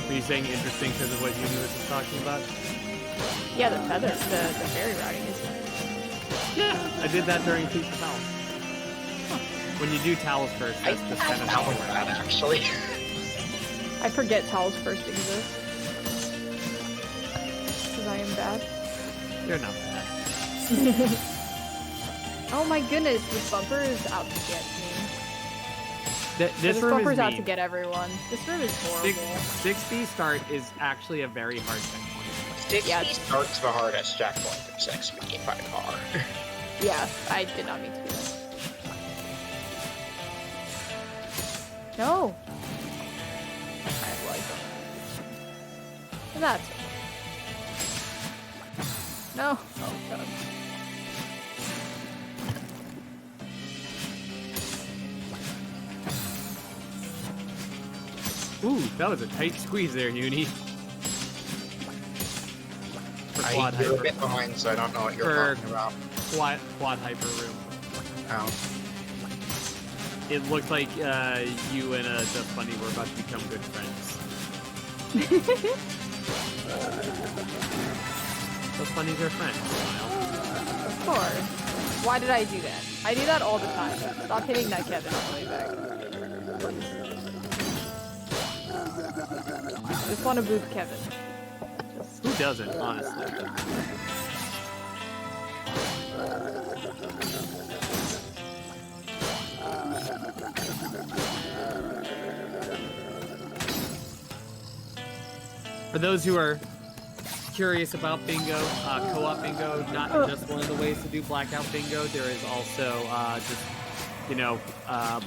did. Were you saying interesting because of what Uni was just talking about? Yeah, the feather, the berry routing is nice. Yeah, I did that during Teach the Towels. When you do towels first, that's just kind of how it works. That actually. I forget towels first exist. Because I am bad. You're not bad. Oh my goodness, this bumper is out to get me. This room bumper's is out mean. to get everyone. This room is horrible. 6B start is actually a very hard checkpoint. 6B starts the hardest checkpoint in 6B by far. Yeah, I did not mean to do that. No! Alright, well, I don't. That's okay. No! Oh, God. Ooh, that was a tight squeeze there, Uni. quad You're hyper. a bit behind, so I don't know what you're talking about. Quad hyper room. Oh. It looked like you and the Bunny were about to become good friends. Those Bunnies are friends. Smile. Of course. Why did I do that? I do that all the time. Stop hitting that Kevin on the way back. I just want to boop Kevin. Who doesn't, honestly? For those who are curious about bingo, co-op bingo, not just one of the ways to do blackout bingo. There is also just,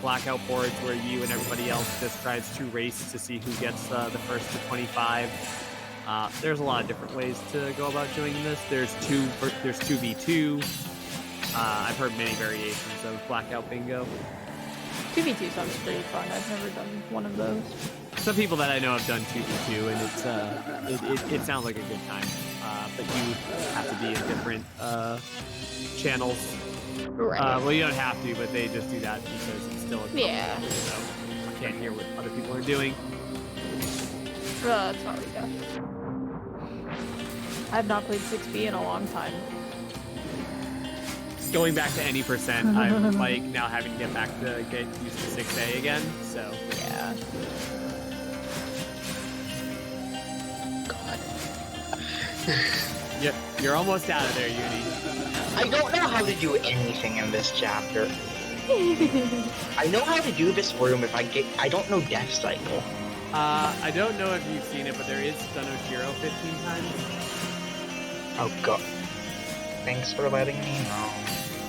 blackout boards where you and everybody else just tries to race to see who gets the first to 25. There's a lot of different ways to go about doing this. There's 2v2. I've heard many variations of blackout bingo. 2v2 sounds pretty fun. I've never done one of those. Some people that I know have done 2v2, and it sounds like a good time. But you have to be in different channels. Right. Well, you don't have to, but they just do that because it's still a yeah. So I can't hear what other people are doing. Sorry, yeah. I have not played 6B in a long time. Going back to any percent, I'm like now having to get used to 6A again. So yeah. Yep, you're almost out of there, Uni. I don't know how to do anything in this chapter. I know how to do this room if I don't know Death Cycle. I don't know if you've seen it, but there is Stunoshiro 15 times. Oh god. Thanks for letting me know.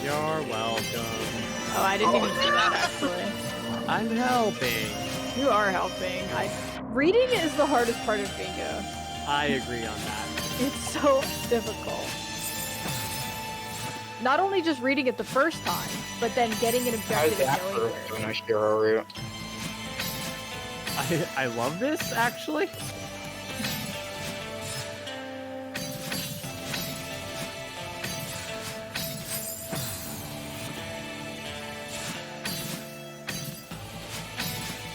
You're welcome. Oh, I didn't even see that actually. I'm helping. You are helping. Reading is the hardest part of bingo. I agree on that. It's so difficult. Not only just reading it the first time, but then getting an objective and knowing where. I love this, actually.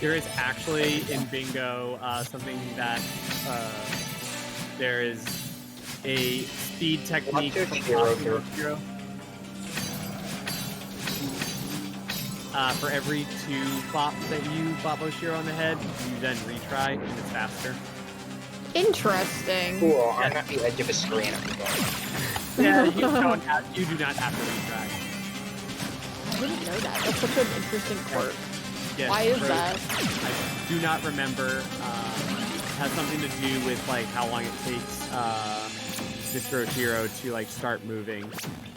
There is actually in bingo something that there is a speed technique from Hero. For every 2 bops that you bop Oshiro on the head, you then retry and it's faster. Interesting. Cool, I'm at the edge of a screen. Yeah, you do not have to retry. I didn't know that. That's such an interesting quirk. Yes, why is that? I do not remember. It has something to do with like how long it takes Mr. Oshiro to like start moving.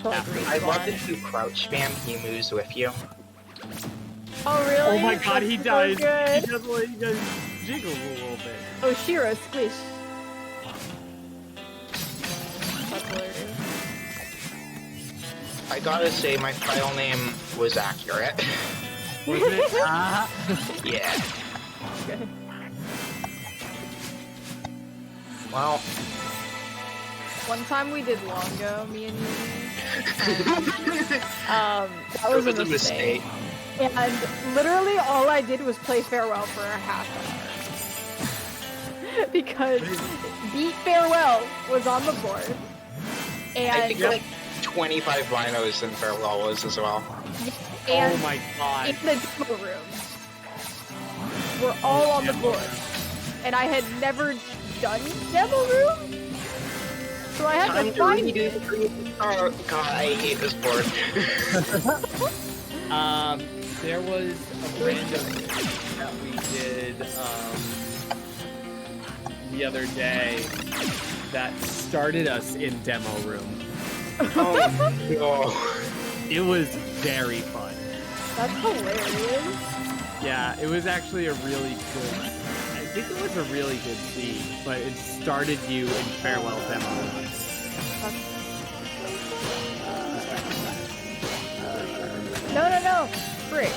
I love that you crouch spam, he moves with you. Oh really? Oh my god, he does. Good. He does jiggle a little bit. Oshiro squish. That's hilarious. I gotta say, my file name was accurate. Wasn't it? Yeah. Okay. Well. One time we did Longo, me and you. That was a mistake. And literally all I did was play Farewell for a half hour. Because Beat Farewell was on the board. And I think like 25 rhinos in Farewell was as well. And oh my god. in the demo room. We're all on the board. And I had never done demo room. So I had to find it. Oh god, I hate this board. There was a random that we did the other day that started us in demo room. Oh no. It was very fun. That's hilarious. Yeah, it was actually a really good. I think it was a really good scene, but it started you in Farewell demo room. No. Frick.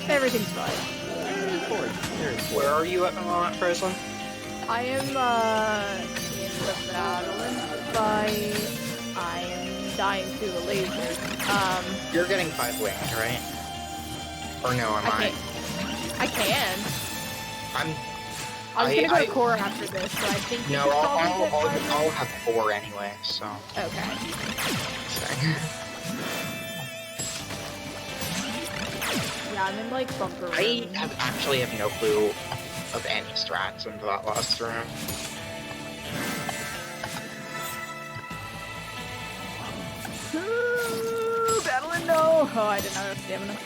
Everything's fine. Where are you at the moment, Frozen? I am, in Battling fight. I am dying to a laser. You're getting 5 wings, right? Or no, am I? I can. I'm. I was gonna go to core after this, so I think you No, could probably get 5 I'll have 4 anyway, so. Okay. Yeah, I'm in like bumper I room. actually have no clue of any strats into that last room. Battling no! Oh, I did not have stamina.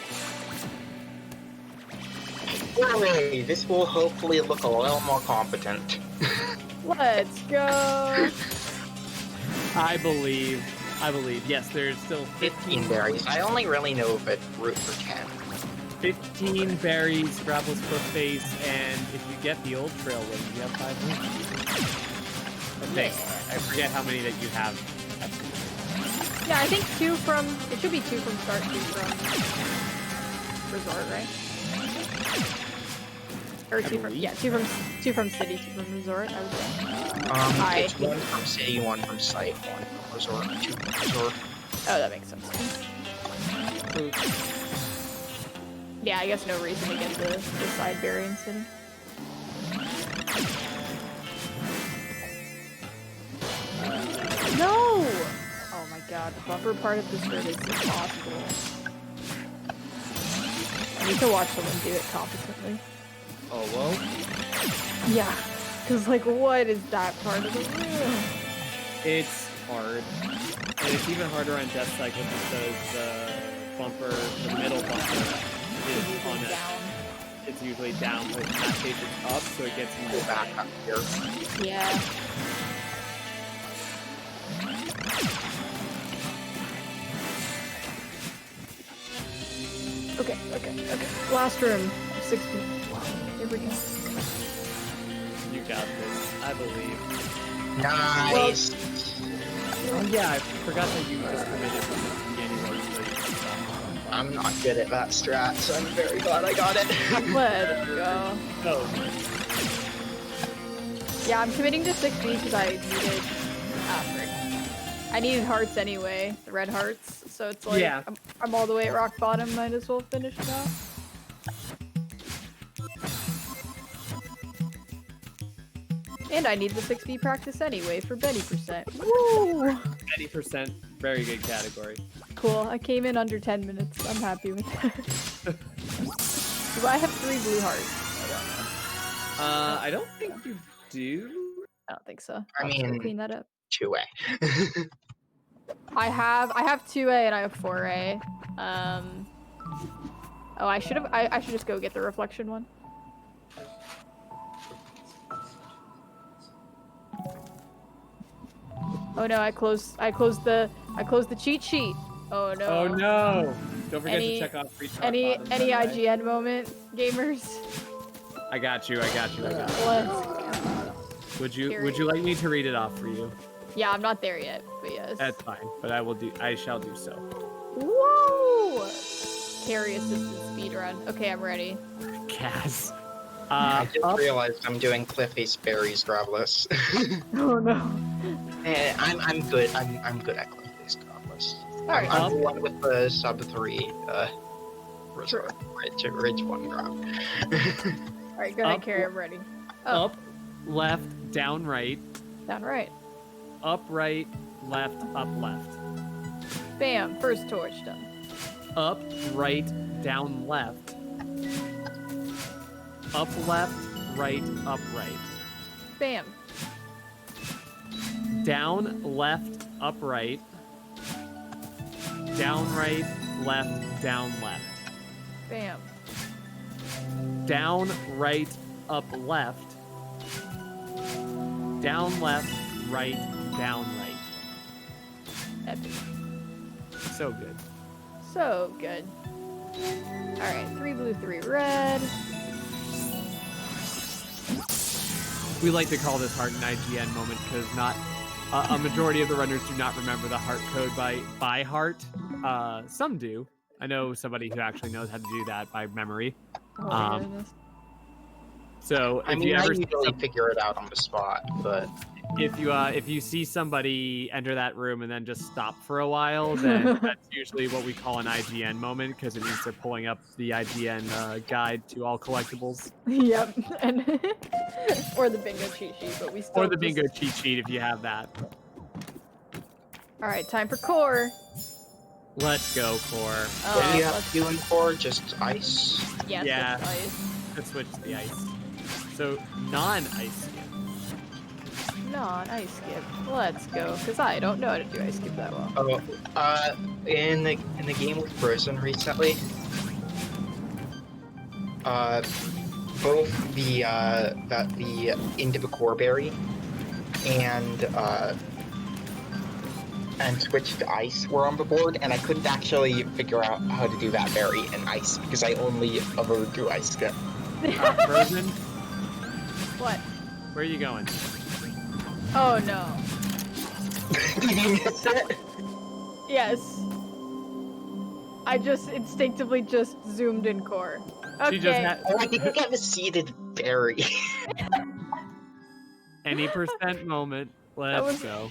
Hooray! This will hopefully look a little more competent. Let's go! I believe. Yes, there's still 15 berries. I only really know of a route for 10. 15 berries, Gravel's Cliff Face, and if you get the old trail wing, you have 5 wings. I think. I forget how many that you have. Yeah, I think 2 from... It should be 2 from start, 2 from resort, right? Or 2 from... Yeah, 2 from city, 2 from resort, I would say. It's 1 from city, 1 from site, 1 from resort, 2 from resort. Oh, that makes sense. Yeah, I guess no reason to get the side berry in city. No! Oh my god, the bumper part of this route is impossible. I need to watch someone do it competently. Oh, well? Yeah, because like, what is that part of the route? It's hard. And it's even harder on Death Cycle because the middle bumper is on a... Down. It's usually down, but in that case it's up, so it gets you Back up here. Yeah. Okay. Last room. 60. Here we go. You got this, I believe. Nice! Oh yeah, I forgot that you just committed from the beginning. I'm not good at that strat, so I'm very glad I got it. Let's go. Oh. Yeah, I'm committing to 6B because I needed I needed hearts anyway, the red hearts. So it's like, yeah. I'm all the way at rock bottom, might as well finish it out. And I need the 6B practice anyway for Benny%. Woo! 90%, very good category. Cool, I came in under 10 minutes. I'm happy with that. Do I have 3 blue hearts? I don't think you do. I don't think so. I mean, clean that up. 2A. I have 2A and I have 4A. Oh, I should just go get the reflection one. Oh no, I closed the cheat sheet. Oh no. Oh no! Don't forget to check off free chart Any bottoms, IGN moment, gamers? I got you. Let's go. Would you like me to read it off for you? Yeah, I'm not there yet, but yes. That's fine, but I shall do so. Whoa! Carry assisted speedrun. Okay, I'm ready. Kaz. I just realized I'm doing Cliffy's berries graveless. Oh no. I'm good. I'm good at Cliffy's graveless. Alright. I'm the one with the sub 3 resort ridge 1 grab. Alright, go ahead, Carrie, I'm ready. Oh. Up, left, down, right. Down right. Up, right, left, up, left. Bam, first torch done. Up, right, down, left. Up, left, right, up, right. Bam. Down, left, up, right. Down, right, left, down, left. Bam. Down, right, up, left. Down, left, right, down, right. Epic. So good. So good. Alright, 3 blue, 3 red. We like to call this heart an IGN moment because not a majority of the runners do not remember the heart code by heart. Some do. I know somebody who actually knows how to do that by memory. Oh my goodness. So I if mean, you I ever usually figure it out on the spot, but if you see somebody enter that room and then just stop for a while, then that's usually what we call an IGN moment because it means they're pulling up the IGN guide to all collectibles. Yep. And or the bingo cheat sheet, but we still Or the bingo cheat sheet if you have that. All right, time for core. Let's go, Core. what do you have to do in core? Just ice? Yes, Yeah. that's ice. Let's switch to the ice. So non-ice skip. Non-ice skip. Let's go, because I don't know how to do ice skip that well. Oh, in the game with Frozen recently, both the Indigo Berry and switch to ice were on the board, and I couldn't actually figure out how to do that berry in ice because I only ever do ice skip. Frozen? What? Where are you going? Oh no. Did you miss it? Yes. I just instinctively just zoomed in core. Okay. She just had Oh, I didn't get the seeded berry. any percent moment. Let's go.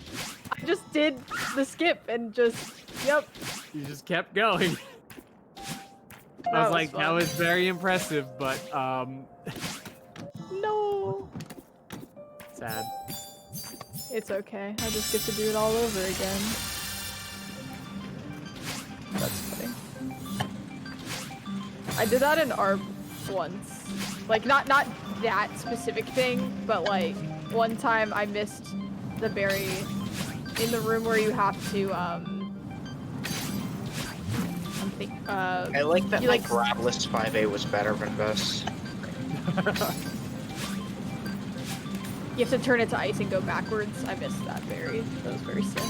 I just did the skip and just, yep. You just kept going. I was like, that was very impressive, but No. sad. It's okay. I just get to do it all over again. That's funny. I did that in ARP once. Like, not that specific thing, but like, one time I missed the berry in the room where you have to, I like that my Gravelist 5A was better than this. You have to turn it to ice and go backwards. I missed that berry. That was very sin.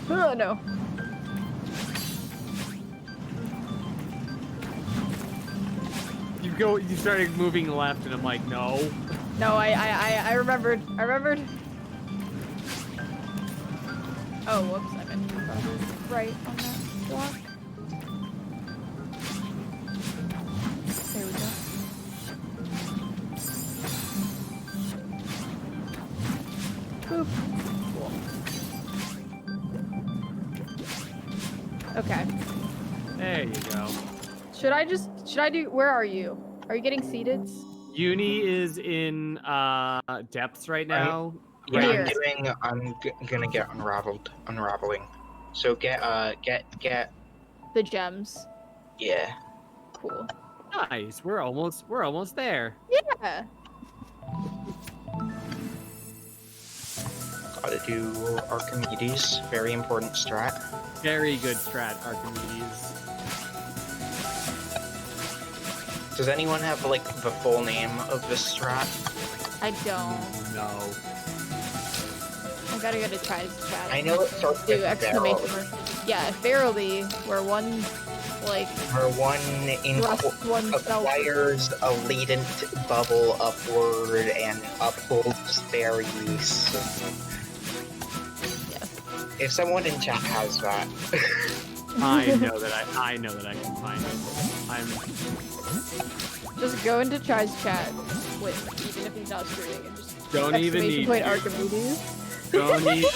Oh no. You started moving left, and I'm like, no. No, I remembered. Oh, whoops! I meant to be probably right on that block. There we go. Boop. Cool. Okay. There you go. Should I do? Where are you? Are you getting seated? Uni is in depths right now. Here. I'm gonna get unraveling. So get The gems. yeah. Cool. Nice. We're almost there. Yeah. Gotta do Archimedes. Very important strat. Very good strat, Archimedes. Does anyone have like the full name of this strat? I don't. No. I gotta go to Try's chat. I know it starts Do with exclamation barrel. mark. Yeah, verily, where one, like, Where one thrusts oneself. acquires a latent bubble upward and upholds their use. Yes. If someone in chat has that, I know that I can find it. Just go into Try's chat with, even if he's not streaming, and just Don't even exclamation need point to. Archimedes. Don't need to.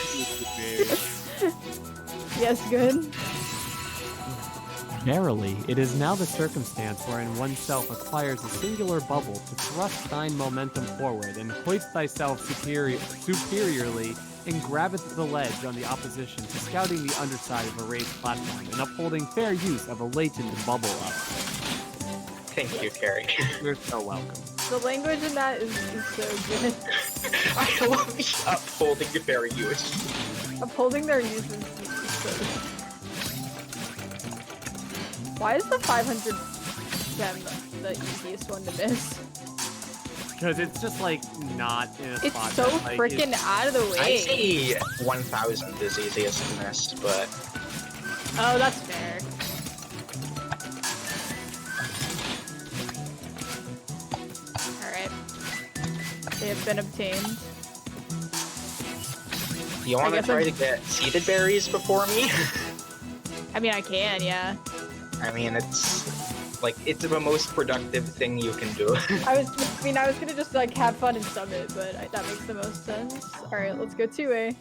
Yes, good. Verily, it is now the circumstance wherein oneself acquires a singular bubble to thrust thine momentum forward and hoist thyself superiorly and grabbeth the ledge on the opposition to scouting the underside of a raised platform and upholding fair use of a latent bubble up. thank you, Carrie. You're so welcome. The language in that is so good. I love the upholding the fair use. Upholding their uses is so good. Why is the 500 gem the easiest one to miss? Because it's just like not in a It's spot. so that, like, freaking out of the way. I say 1,000 is easiest to miss, but Oh, that's fair. Alright. They have been obtained. do you want to guess try I'm- to get seeded berries before me? I mean, I can, yeah. I mean, it's Like, it's the most productive thing you can do. I was gonna just like have fun and summit, but that makes the most sense. All right, let's go 2A.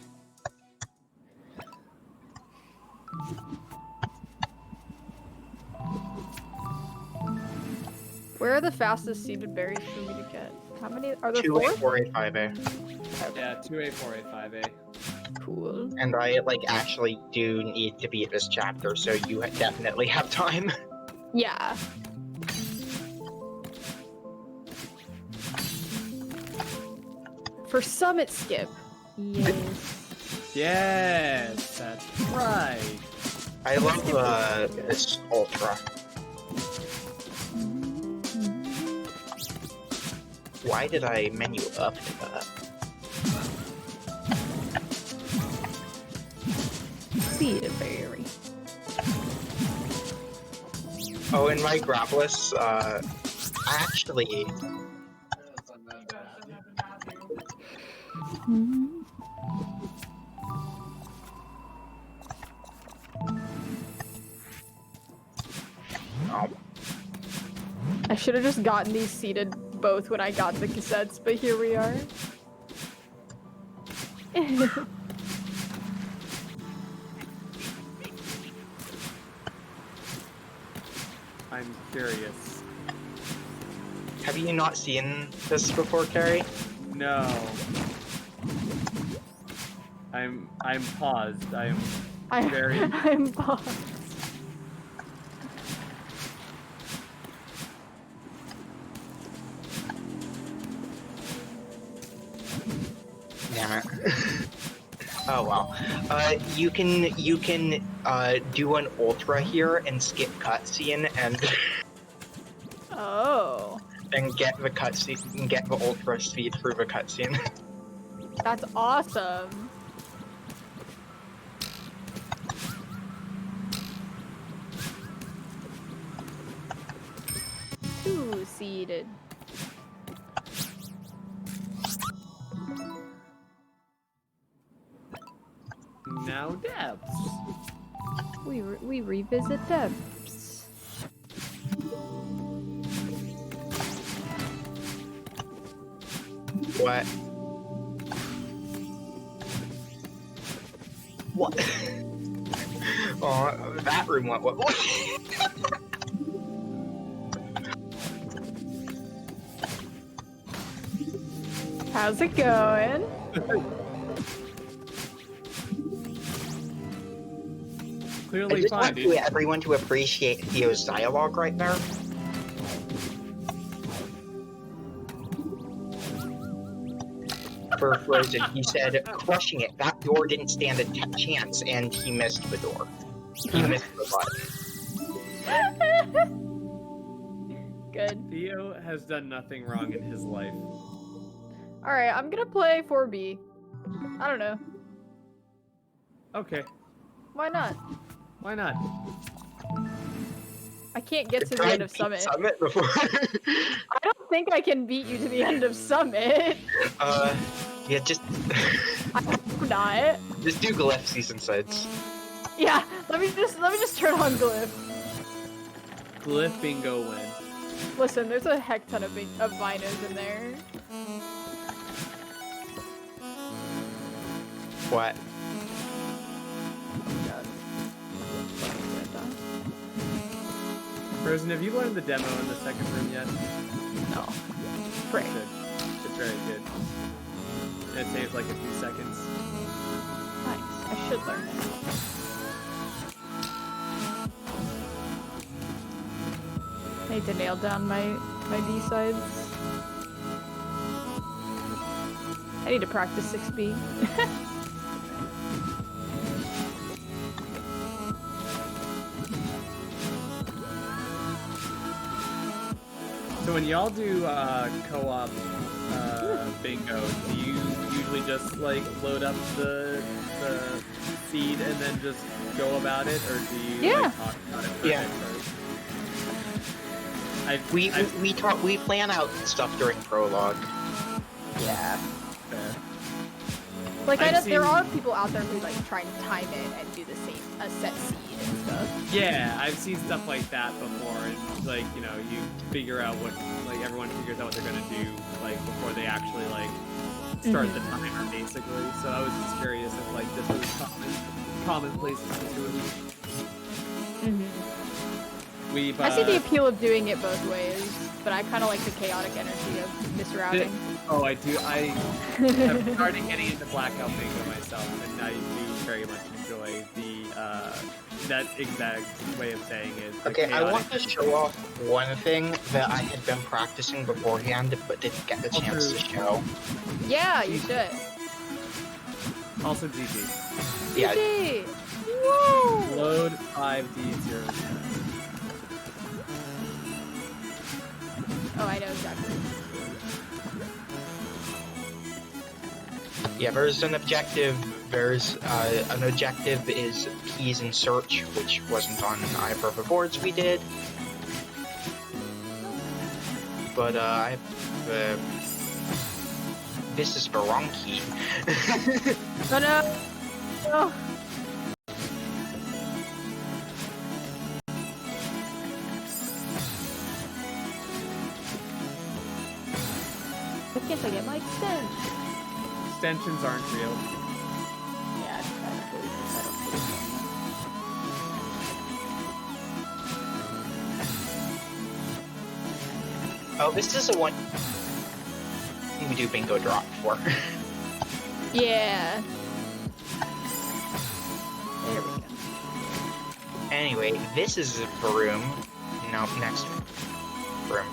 Where are the fastest seeded berries for me to get? How many are there? 2A, 4? 4A, 5A. Okay. Yeah, 2A, 4A, 5A. Cool. And I, like, actually do need to beat this chapter, so you definitely have time. Yeah. For summit skip. Yes. Yes, that's right. I love this ultra. Why did I menu up to that? Seeded berry. Oh, and my Grapples, actually... Oh. I should have just gotten these seeded both when I got the cassettes, but here we are. I'm curious. Have you not seen this before, Carrie? No. I'm paused. I'm very... I'm paused. Damn it. Oh well. You can do an ultra here and skip cutscene and Oh. and get the cutscene and get the ultra speed through the cutscene. That's awesome. Two-seeded. Now depths. We revisit depths. What? What? Oh, that room went what? How's it going? I Clearly just fine, want dude. everyone to appreciate Theo's dialogue right there. For Frozen, he said, crushing it, that door didn't stand a chance, and he missed the door. He missed the button. Good. Theo has done nothing wrong in his life. Alright, I'm gonna play 4B. I don't know. Okay, Why not? why not? I can't get to the end of Summit. Summit before. I don't think I can beat you to the end of Summit. Yeah, just I hope not. just do Glyph Season Sides. Yeah, let me just turn on Glyph. Glyph Bingo win. Listen, there's a heck ton of binos in there. What? Oh god. Frozen, have you learned the demo in the second room yet? No. Frick. Good. It's very good. And it saves like a few seconds. Nice. I should learn it. I need to nail down my B-sides. I need to practice 6B. So when y'all do co-op bingo, do you usually just like load up the seed and then just go about it, or do you like, talk about it for a bit first? We plan out stuff during prologue. Yeah. Fair. Like I know there are people out there who like try and time it and do the same set seed and stuff. Yeah, I've seen stuff like that before, and like you figure out what everyone figures out what they're gonna do like before they actually like start the timer basically. So I was just curious if like this was commonplace situation. I see the appeal of doing it both ways, but I kind of like the chaotic energy of misrouting. I do. I have started getting into Blackout Bingo myself, and I do very much enjoy the that exact way of saying it. Okay, I want to show off one thing that I had been practicing beforehand, but didn't get the chance to show. Yeah, you should. Also GG. Yeah. GG! Woo! Load 5D0. Oh, I know exactly. Yeah, there's an objective. There's an objective is keys and search, which wasn't on either of the boards we did. But this is the wrong key. Oh no! Oh. Why can't I get my extension? Extensions aren't real. Yeah, it's kind of cool. Oh, this is the one we do bingo drop for. Yeah. There we go. Anyway, this is the room. No, next room.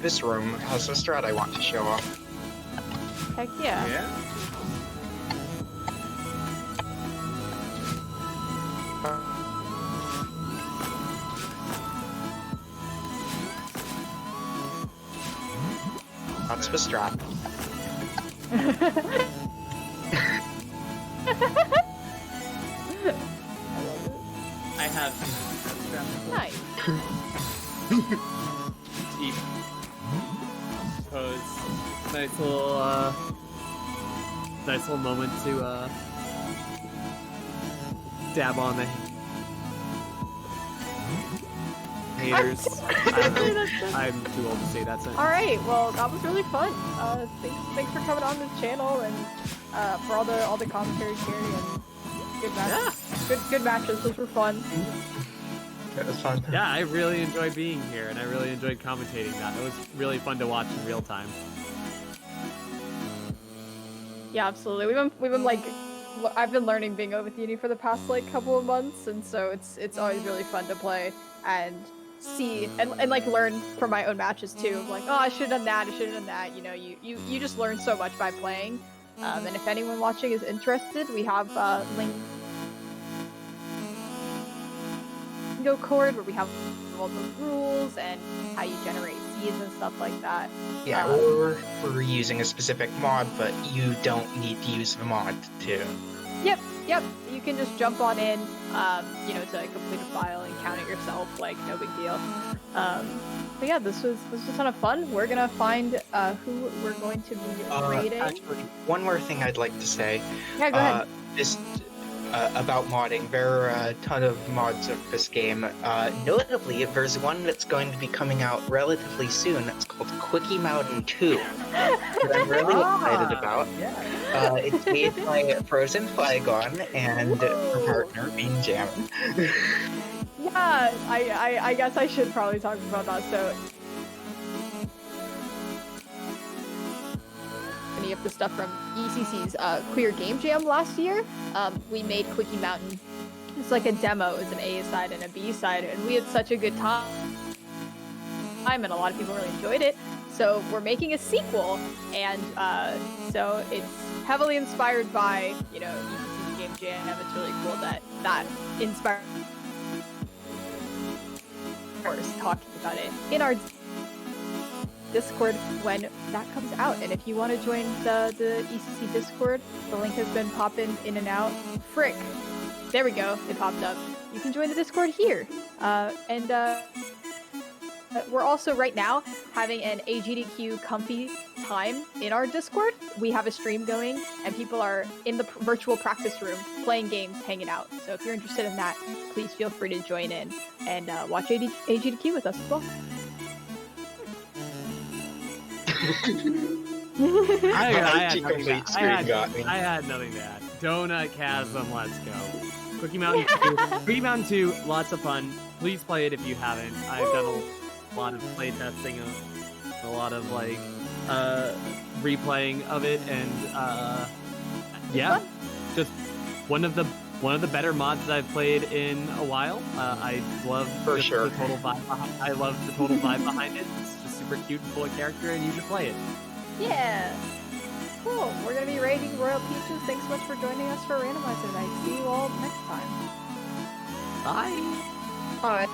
This room has a strat I want to show off. Heck yeah. Yeah. That's the strat. I have Nice. deep pose. Nice little moment to dab on the haters. I'm too old to say that sentence. All right. Well, that was really fun. Thanks for coming on this channel and for all the commentary, Gary, and good matches. Yeah. Good matches. Those were fun. That was fun. Yeah, I really enjoyed being here, and I really enjoyed commentating that. It was really fun to watch in real time. Yeah, absolutely. We've been like, I've been learning bingo with Uni for the past like couple of months, and so it's always really fun to play and see and like learn from my own matches too. I'm like, oh, I should have done that. I should have done that. You know, you just learn so much by playing. And if anyone watching is interested, we have link bingo cord where we have all the rules and how you generate seeds and stuff like that. Yeah, or we're using a specific mod, but you don't need to use the mod to. Yep. You can just jump on in, to complete a file and count it yourself. Like, no big deal. But yeah, this was a ton of fun. We're gonna find who we're going to be raiding. Actually, one more thing I'd like to say. Yeah, go ahead. This about modding. There are a ton of mods of this game. Notably, there's one that's going to be coming out relatively soon. It's called Quickie Mountain 2. That I'm really excited about. Yeah. It's made by frozenflygone and her partner, Bean Jam. Yeah, I guess I should probably talk about that. So, any of the stuff from ECC's Queer Game Jam last year, we made Quickie Mountain. It's like a demo. It's an A side and a B side, and we had such a good time, and a lot of people really enjoyed it. So we're making a sequel, and so it's heavily inspired by ECC's Game Jam. It's really cool that inspired us talking about it in our Discord when that comes out. And if you want to join the ECC Discord, the link has been popping in and out. Frick, there we go, it popped up. You can join the Discord here, and we're also right now having an AGDQ Comfy time in our Discord, we have a stream going, and people are in the virtual practice room playing games, hanging out. So if you're interested in that, please feel free to join in and watch AGDQ with us as well. I had nothing to add. Donut Chasm, let's go. Cookie Mountain 2, Cookie Mountain 2, lots of fun. Please play it if you haven't. I've done a lot of play testing, a lot of like replaying of it, and yeah, just one of the better mods that I've played in a while. I love the total vibe. I love the total vibe behind it. It's just super cute and full of character, and you should play it. Yeah. Cool. We're going to be rating Royal Peaches. Thanks so much for joining us for Randomizer Night. See you all next time. Bye. Bye.